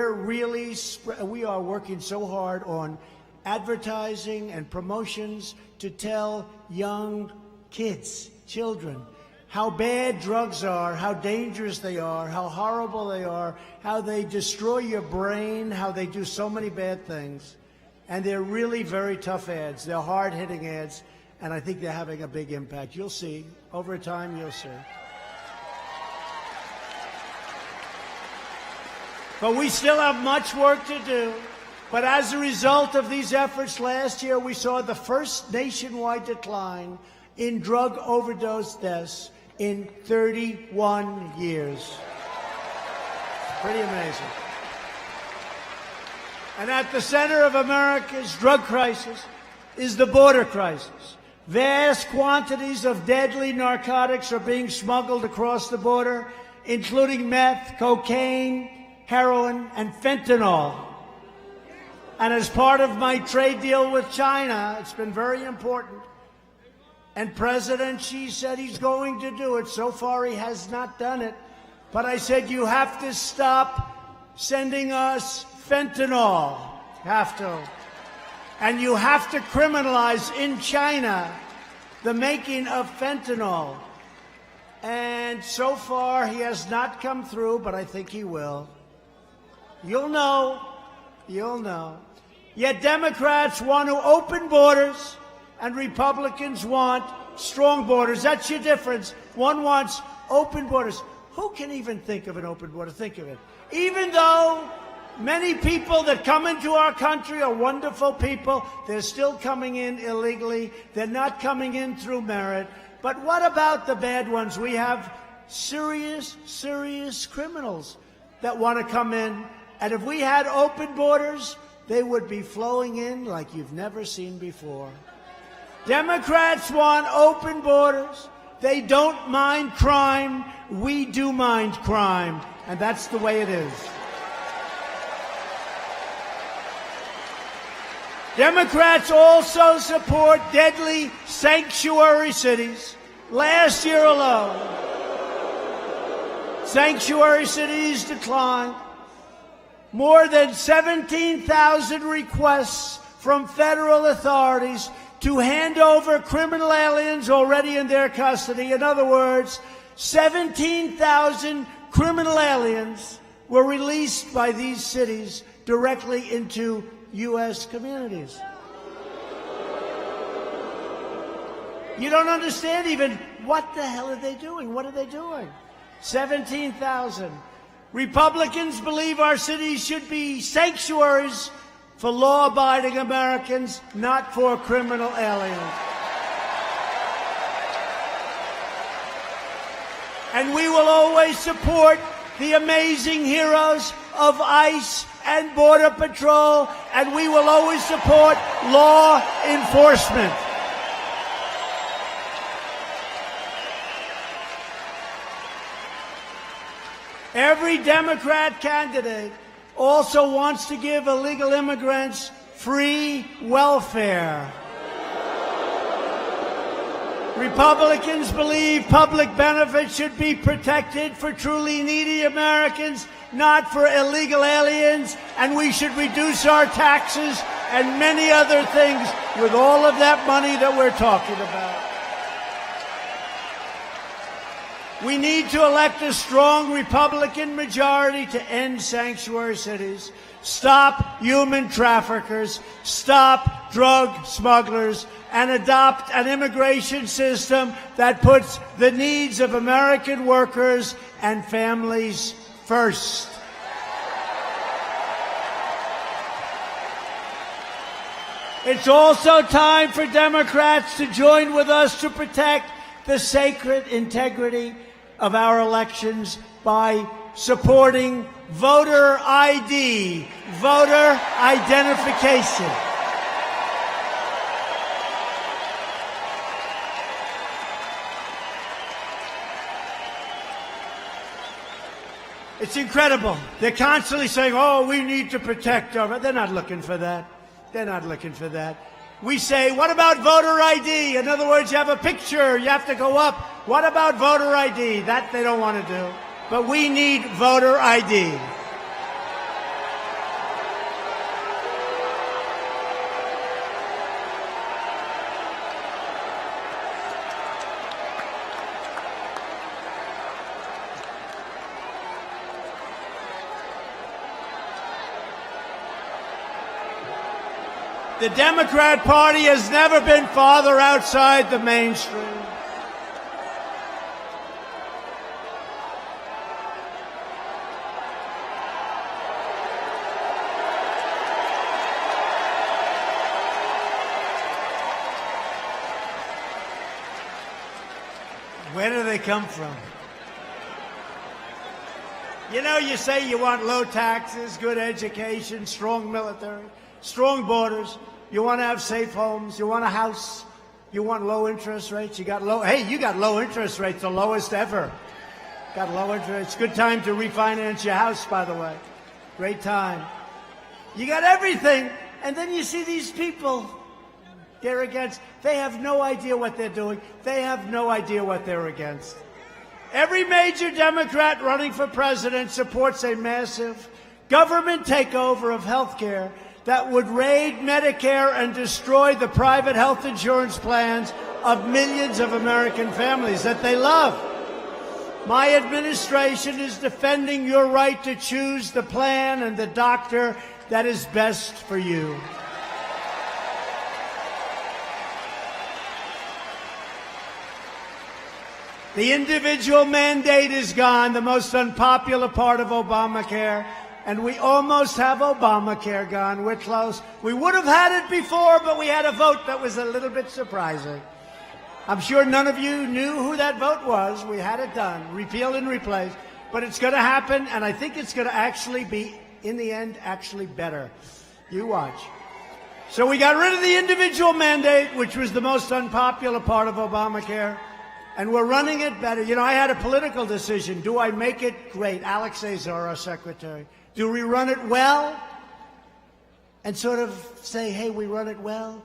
are working so hard on advertising and promotions to tell young kids, children, how bad drugs are, how dangerous they are, how horrible they are, how they destroy your brain, how they do so many bad things. And they're really very tough ads. They're hard-hitting ads. And I think they're having a big impact. You'll see. Over time, you'll see. But we still have much work to do. But as a result of these efforts, last year we saw the first nationwide decline in drug overdose deaths in 31 years. It's pretty amazing. And at the center of America's drug crisis is the border crisis. Vast quantities of deadly narcotics are being smuggled across the border, including meth, cocaine, heroin, and fentanyl. And as part of my trade deal with China, it's been very important. And President Xi said he's going to do it. So far, he has not done it. But I said, you have to stop sending us fentanyl. Have to. And you have to criminalize in China the making of fentanyl. And so far, he has not come through, but I think he will. You'll know. You'll know. Yet Democrats want to open borders, and Republicans want strong borders. That's your difference. One wants open borders. Who can even think of an open border? Think of it. Even though many people that come into our country are wonderful people, they're still coming in illegally. They're not coming in through merit. But what about the bad ones? We have serious, serious criminals that want to come in. And if we had open borders, they would be flowing in like you've never seen before. Democrats want open borders. They don't mind crime. We do mind crime. And that's the way it is. Democrats also support deadly sanctuary cities. Last year alone, sanctuary cities declined. More than 17,000 requests from federal authorities to hand over criminal aliens already in their custody. In other words, 17,000 criminal aliens were released by these cities directly into U.S. communities. You don't understand even what the hell are they doing? What are they doing? 17,000. Republicans believe our cities should be sanctuaries for law-abiding Americans, not for criminal aliens. And we will always support the amazing heroes of ICE and Border Patrol, and we will always support law enforcement. Every Democrat candidate also wants to give illegal immigrants free welfare. Republicans believe public benefits should be protected for truly needy Americans, not for illegal aliens, and we should reduce our taxes and many other things with all of that money that we're talking about. We need to elect a strong Republican majority to end sanctuary cities, stop human traffickers, stop drug smugglers, and adopt an immigration system that puts the needs of American workers and families first. It's also time for Democrats to join with us to protect the sacred integrity of our elections by supporting voter ID, voter identification. It's incredible. They're constantly saying, oh, we need to protect our... They're not looking for that. They're not looking for that. We say, what about voter ID? In other words, you have a picture, you have to go up. What about voter ID? That they don't want to do. But we need voter ID. The Democrat Party has never been farther outside the mainstream. Where do they come from? You know, you say you want low taxes, good education, strong military, strong borders. You want to have safe homes. You want a house. You want low interest rates. You got low interest rates, the lowest ever. Got low interest rates. Good time to refinance your house, by the way. Great time. You got everything. And then you see these people. They're against. They have no idea what they're doing. They have no idea what they're against. Every major Democrat running for president supports a massive government takeover of health care that would raid Medicare and destroy the private health insurance plans of millions of American families that they love. My administration is defending your right to choose the plan and the doctor that is best for you. The individual mandate is gone, the most unpopular part of Obamacare. And we almost have Obamacare gone. We're close. We would have had it before, but we had a vote that was a little bit surprising. I'm sure none of you knew who that vote was. We had it done, repeal and replace. But it's going to happen, and I think it's going to actually be, in the end, actually better. You watch. So we got rid of the individual mandate, which was the most unpopular part of Obamacare, and we're running it better. You know, I had a political decision. Do I make it great? Alex Azar, our secretary. Do we run it well and sort of say, hey, we run it well?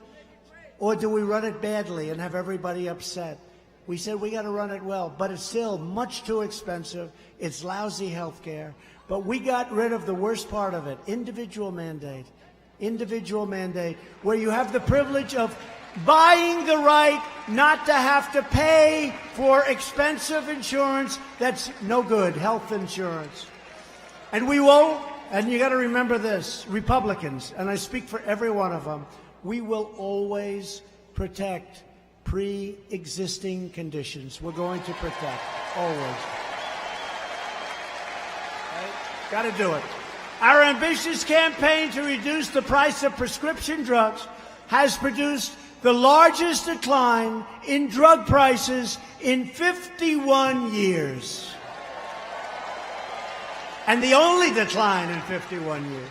Or do we run it badly and have everybody upset? We said we got to run it well, but it's still much too expensive. It's lousy health care. But we got rid of the worst part of it, individual mandate. Individual mandate, where you have the privilege of buying the right not to have to pay for expensive insurance that's no good, health insurance. And we won't, and you got to remember this, Republicans, and I speak for every one of them, we will always protect pre-existing conditions. We're going to protect, always. Right? Got to do it. Our ambitious campaign to reduce the price of prescription drugs has produced the largest decline in drug prices in 51 years. And the only decline in 51 years.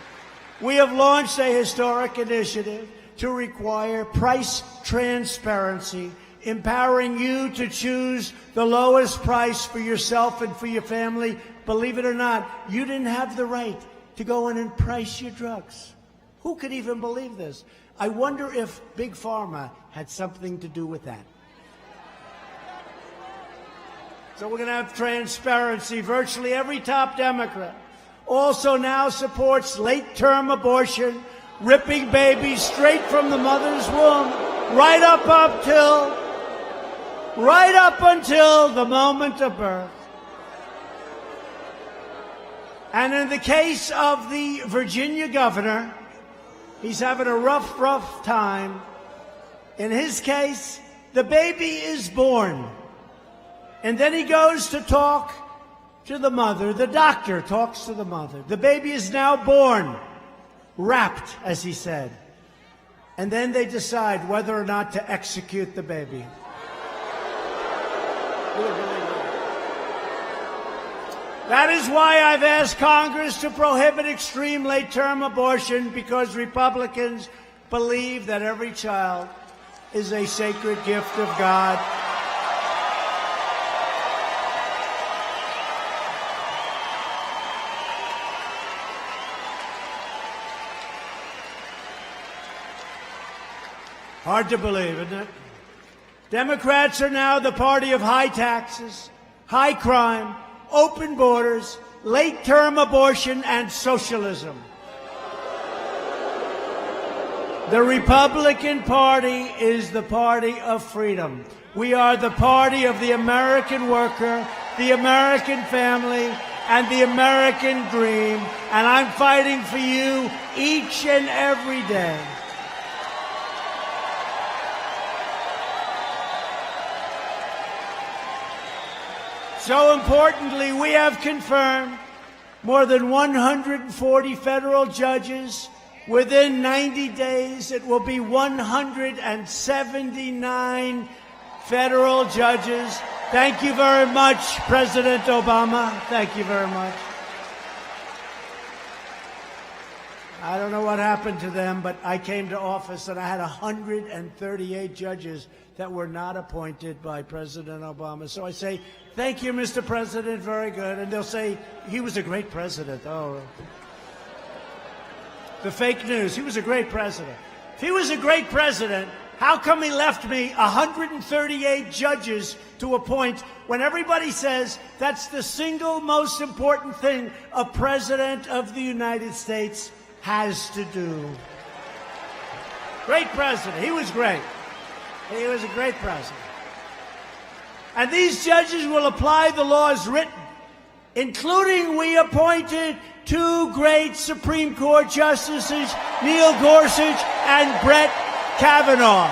We have launched a historic initiative to require price transparency, empowering you to choose the lowest price for yourself and for your family. Believe it or not, you didn't have the right to go in and price your drugs. Who could even believe this? I wonder if Big Pharma had something to do with that. So we're going to have transparency. Virtually every top Democrat also now supports late-term abortion, ripping babies straight from the mother's womb, right up until the moment of birth. And in the case of the Virginia governor, he's having a rough time. In his case, the baby is born. And then he goes to talk to the mother. The doctor talks to the mother. The baby is now born, wrapped, as he said. And then they decide whether or not to execute the baby. That is why I've asked Congress to prohibit extreme late-term abortion, because Republicans believe that every child is a sacred gift of God. Hard to believe, isn't it? Democrats are now the party of high taxes, high crime, open borders, late-term abortion, and socialism. The Republican Party is the party of freedom. We are the party of the American worker, the American family, and the American dream, and I'm fighting for you each and every day. So importantly, we have confirmed more than 140 federal judges. Within 90 days, it will be 179 federal judges. Thank you very much, President Obama. Thank you very much. I don't know what happened to them, but I came to office and I had 138 judges that were not appointed by President Obama. So I say, thank you, Mr. President, very good. And they'll say, he was a great president. Oh, the fake news, he was a great president. If he was a great president, how come he left me 138 judges to appoint when everybody says that's the single most important thing a president of the United States has to do? Great president. He was great. He was a great president. And these judges will apply the laws written, including we appointed 2 great Supreme Court justices, Neil Gorsuch and Brett Kavanaugh.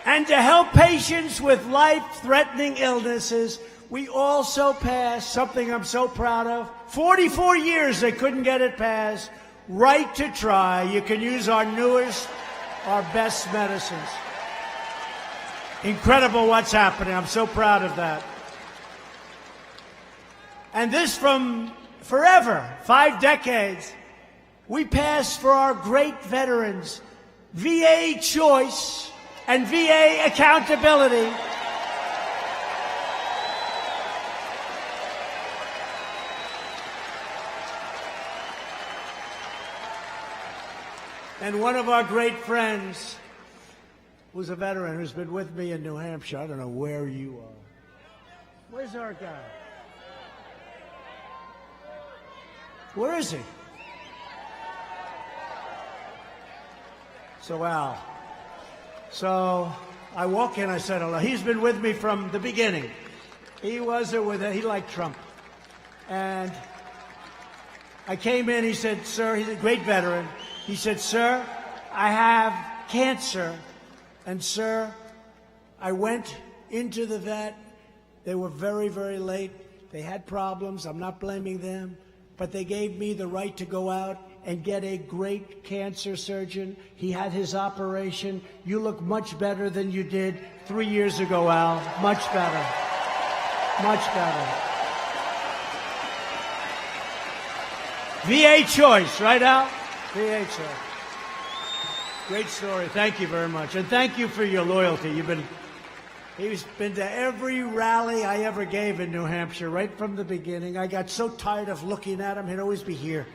And to help patients with life-threatening illnesses, we also passed something I'm so proud of. 44 years they couldn't get it passed. Right to try. You can use our newest, our best medicines. Incredible what's happening. I'm so proud of that. And this from forever, 5 decades, we passed for our great veterans VA choice and VA accountability. And one of our great friends was a veteran who's been with me in New Hampshire. I don't know where you are. Where's our guy? Where is he? So Al. So I walk in, I said hello. He's been with me from the beginning. He wasn't with it. He liked Trump. And I came in, he said, sir, he's a great veteran. He said, sir, I have cancer. And sir, I went into the vet. They were very, very late. They had problems. I'm not blaming them. But they gave me the right to go out and get a great cancer surgeon. He had his operation. You look much better than you did 3 years ago, Al. Much better. Much better. VA choice, right, Al? VA choice. Great story. Thank you very much. And thank you for your loyalty. He's been to every rally I ever gave in New Hampshire, right from the beginning. I got so tired of looking at him. He'd always be here.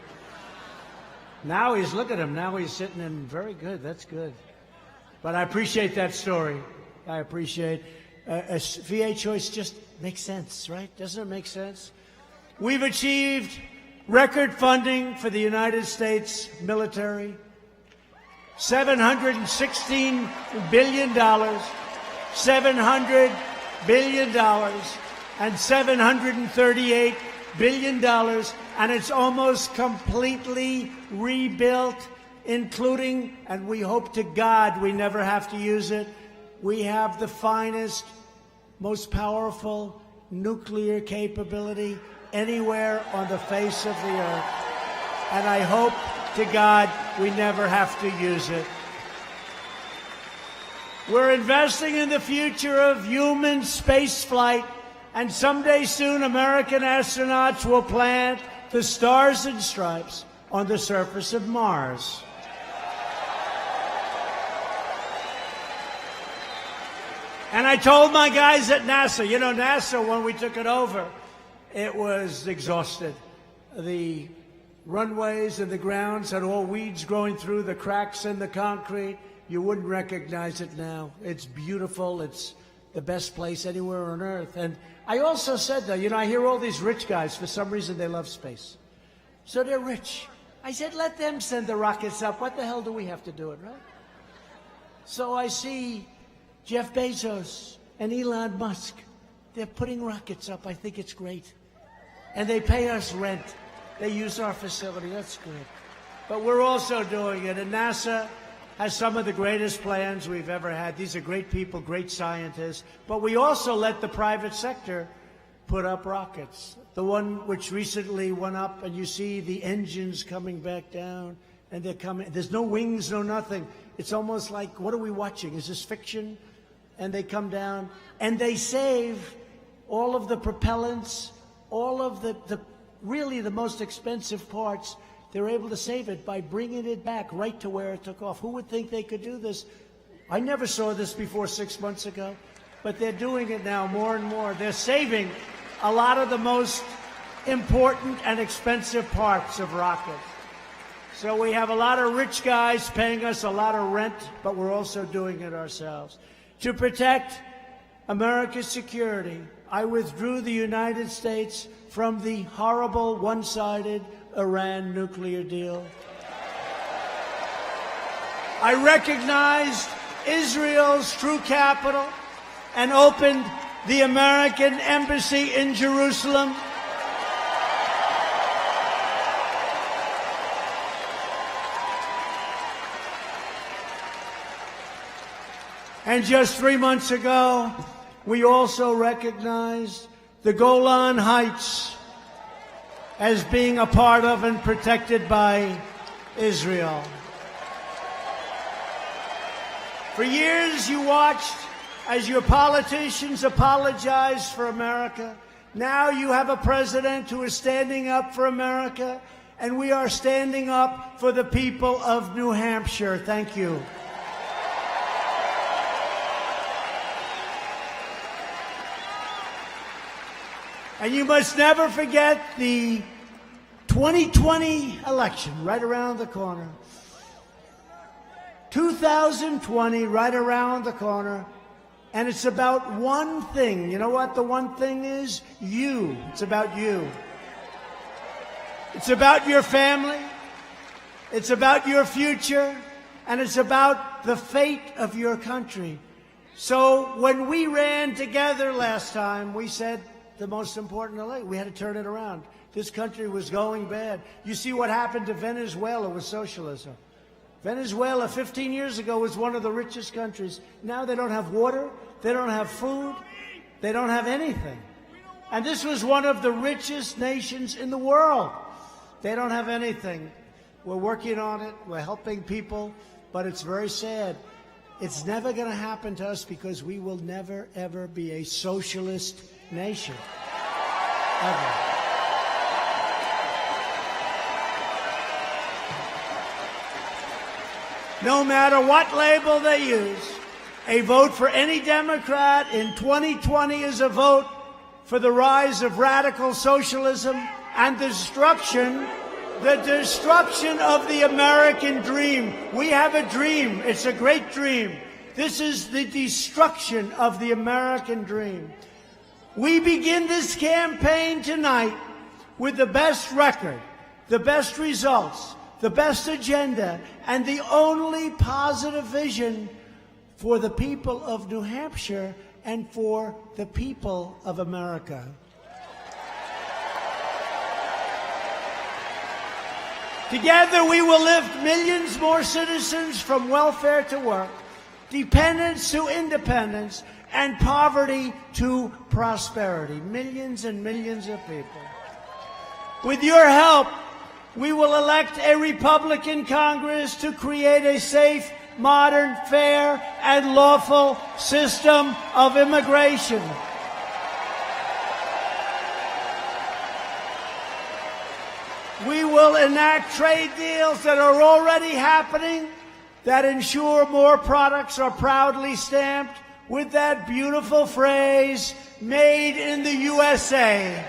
Now look at him. Now he's sitting in. Very good. That's good. But I appreciate that story. I appreciate a VA choice just makes sense, right? Doesn't it make sense? We've achieved record funding for the United States military. $716 billion, $700 billion, and $738 billion, and it's almost completely rebuilt, including, and we hope to God we never have to use it, we have the finest, most powerful nuclear capability anywhere on the face of the earth. And I hope to God we never have to use it. We're investing in the future of human space flight, and someday soon American astronauts will plant the stars and stripes on the surface of Mars. And I told my guys at NASA, you know, NASA, when we took it over, it was exhausted. The runways and the grounds had all weeds growing through the cracks in the concrete. You wouldn't recognize it now. It's beautiful. It's the best place anywhere on Earth. And I also said, though, you know, I hear all these rich guys, for some reason they love space. So they're rich. I said, let them send the rockets up. What the hell do we have to do it, right? So I see Jeff Bezos and Elon Musk. They're putting rockets up. I think it's great. And they pay us rent. They use our facility. That's great. But we're also doing it. And NASA has some of the greatest plans we've ever had. These are great people, great scientists. But we also let the private sector put up rockets. The one which recently went up, and you see the engines coming back down, and they're coming. There's no wings, no nothing. It's almost like, what are we watching? Is this fiction? And they come down, and they save all of the propellants, all of the really the most expensive parts. They're able to save it by bringing it back right to where it took off. Who would think they could do this? I never saw this before 6 months ago, but they're doing it now more and more. They're saving a lot of the most important and expensive parts of rockets. So we have a lot of rich guys paying us a lot of rent, but we're also doing it ourselves. To protect America's security, I withdrew the United States from the horrible one-sided Iran nuclear deal. I recognized Israel's true capital and opened the American embassy in Jerusalem. And just 3 months ago, we also recognized the Golan Heights as being a part of and protected by Israel. For years, you watched as your politicians apologized for America. Now you have a president who is standing up for America, and we are standing up for the people of New Hampshire. Thank you. And you must never forget the 2020 election right around the corner. 2020 right around the corner. And it's about one thing. You know what the one thing is? You. It's about you. It's about your family. It's about your future. And it's about the fate of your country. So when we ran together last time, we said, the most important election. We had to turn it around. This country was going bad. You see what happened to Venezuela with socialism. Venezuela 15 years ago was one of the richest countries. Now they don't have water, they don't have food, they don't have anything. And this was one of the richest nations in the world. They don't have anything. We're working on it, we're helping people, but it's very sad. It's never going to happen to us because we will never, ever be a socialist nation. Ever. No matter what label they use, a vote for any Democrat in 2020 is a vote for the rise of radical socialism and the destruction of the American dream. We have a dream. It's a great dream. This is the destruction of the American dream. We begin this campaign tonight with the best record, the best results, the best agenda, and the only positive vision for the people of New Hampshire and for the people of America. Together we will lift millions more citizens from welfare to work, dependence to independence, and poverty to prosperity. Millions and millions of people. With your help, we will elect a Republican Congress to create a safe modern, fair, and lawful system of immigration. We will enact trade deals that are already happening that ensure more products are proudly stamped with that beautiful phrase, "Made in the USA."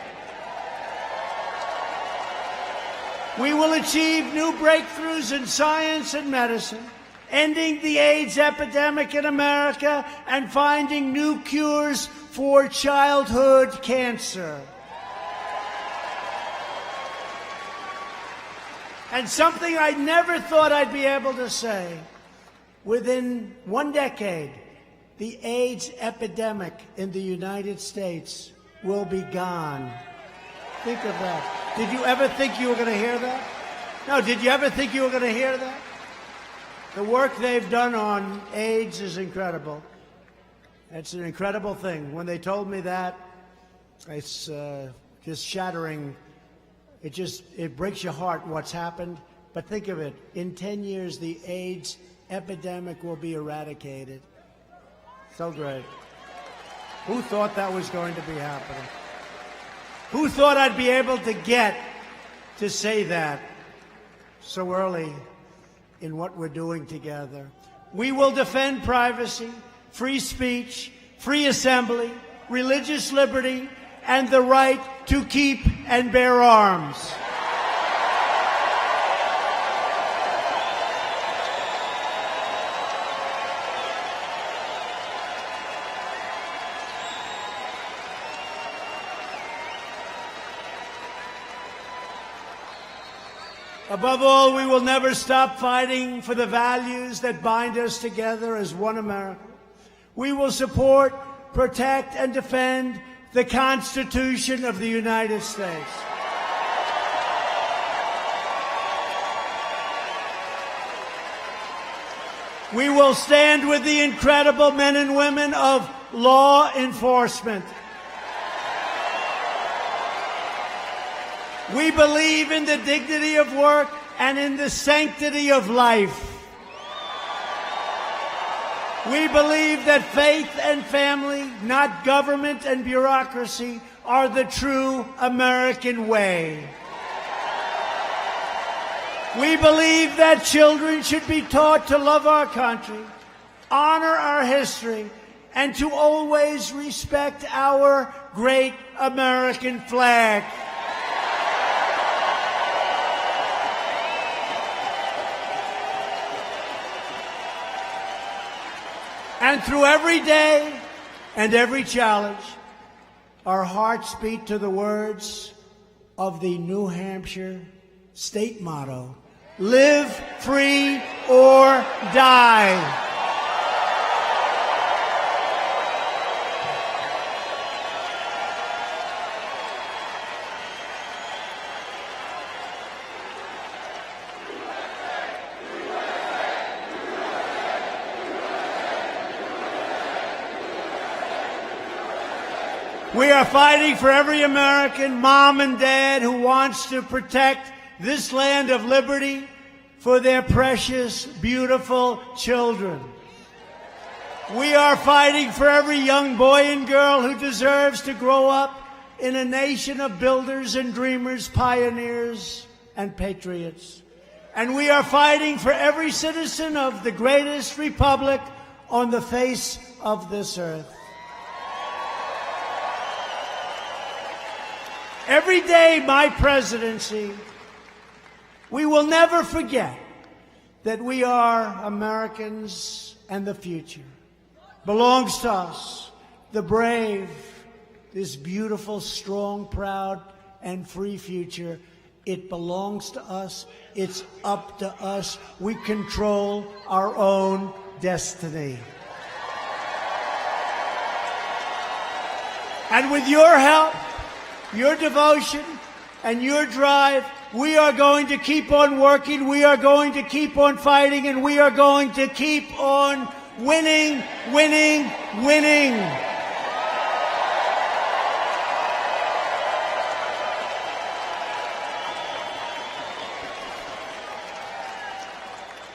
We will achieve new breakthroughs in science and medicine, ending the AIDS epidemic in America and finding new cures for childhood cancer. And something I never thought I'd be able to say, within 1 decade, the AIDS epidemic in the United States will be gone. Think of that. Did you ever think you were going to hear that? No, did you ever think you were going to hear that? The work they've done on AIDS is incredible. It's an incredible thing. When they told me that, it's just shattering. It breaks your heart what's happened. But think of it. In 10 years, the AIDS epidemic will be eradicated. So great. Who thought that was going to be happening? Who thought I'd be able to get to say that so early in what we're doing together? We will defend privacy, free speech, free assembly, religious liberty, and the right to keep and bear arms. Above all, we will never stop fighting for the values that bind us together as one America. We will support, protect, and defend the Constitution of the United States. We will stand with the incredible men and women of law enforcement. We believe in the dignity of work and in the sanctity of life. We believe that faith and family, not government and bureaucracy, are the true American way. We believe that children should be taught to love our country, honor our history, and to always respect our great American flag. And through every day and every challenge, our hearts beat to the words of the New Hampshire state motto, "Live free or die." We are fighting for every American mom and dad who wants to protect this land of liberty for their precious, beautiful children. We are fighting for every young boy and girl who deserves to grow up in a nation of builders and dreamers, pioneers and patriots. And we are fighting for every citizen of the greatest republic on the face of this earth. Every day my presidency, we will never forget that we are Americans and the future belongs to us, the brave, this beautiful, strong, proud, and free future. It belongs to us. It's up to us. We control our own destiny. And with your help, your devotion, and your drive, we are going to keep on working, we are going to keep on fighting, and we are going to keep on winning, winning, winning.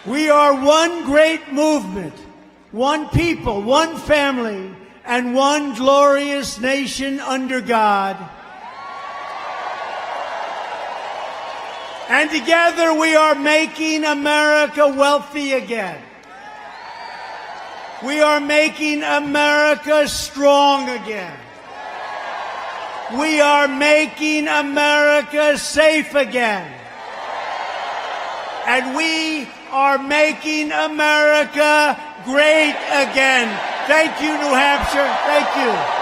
We are one great movement, one people, one family, and one glorious nation under God. And together we are making America wealthy again. We are making America strong again. We are making America safe again. And we are making America great again. Thank you, New Hampshire. Thank you.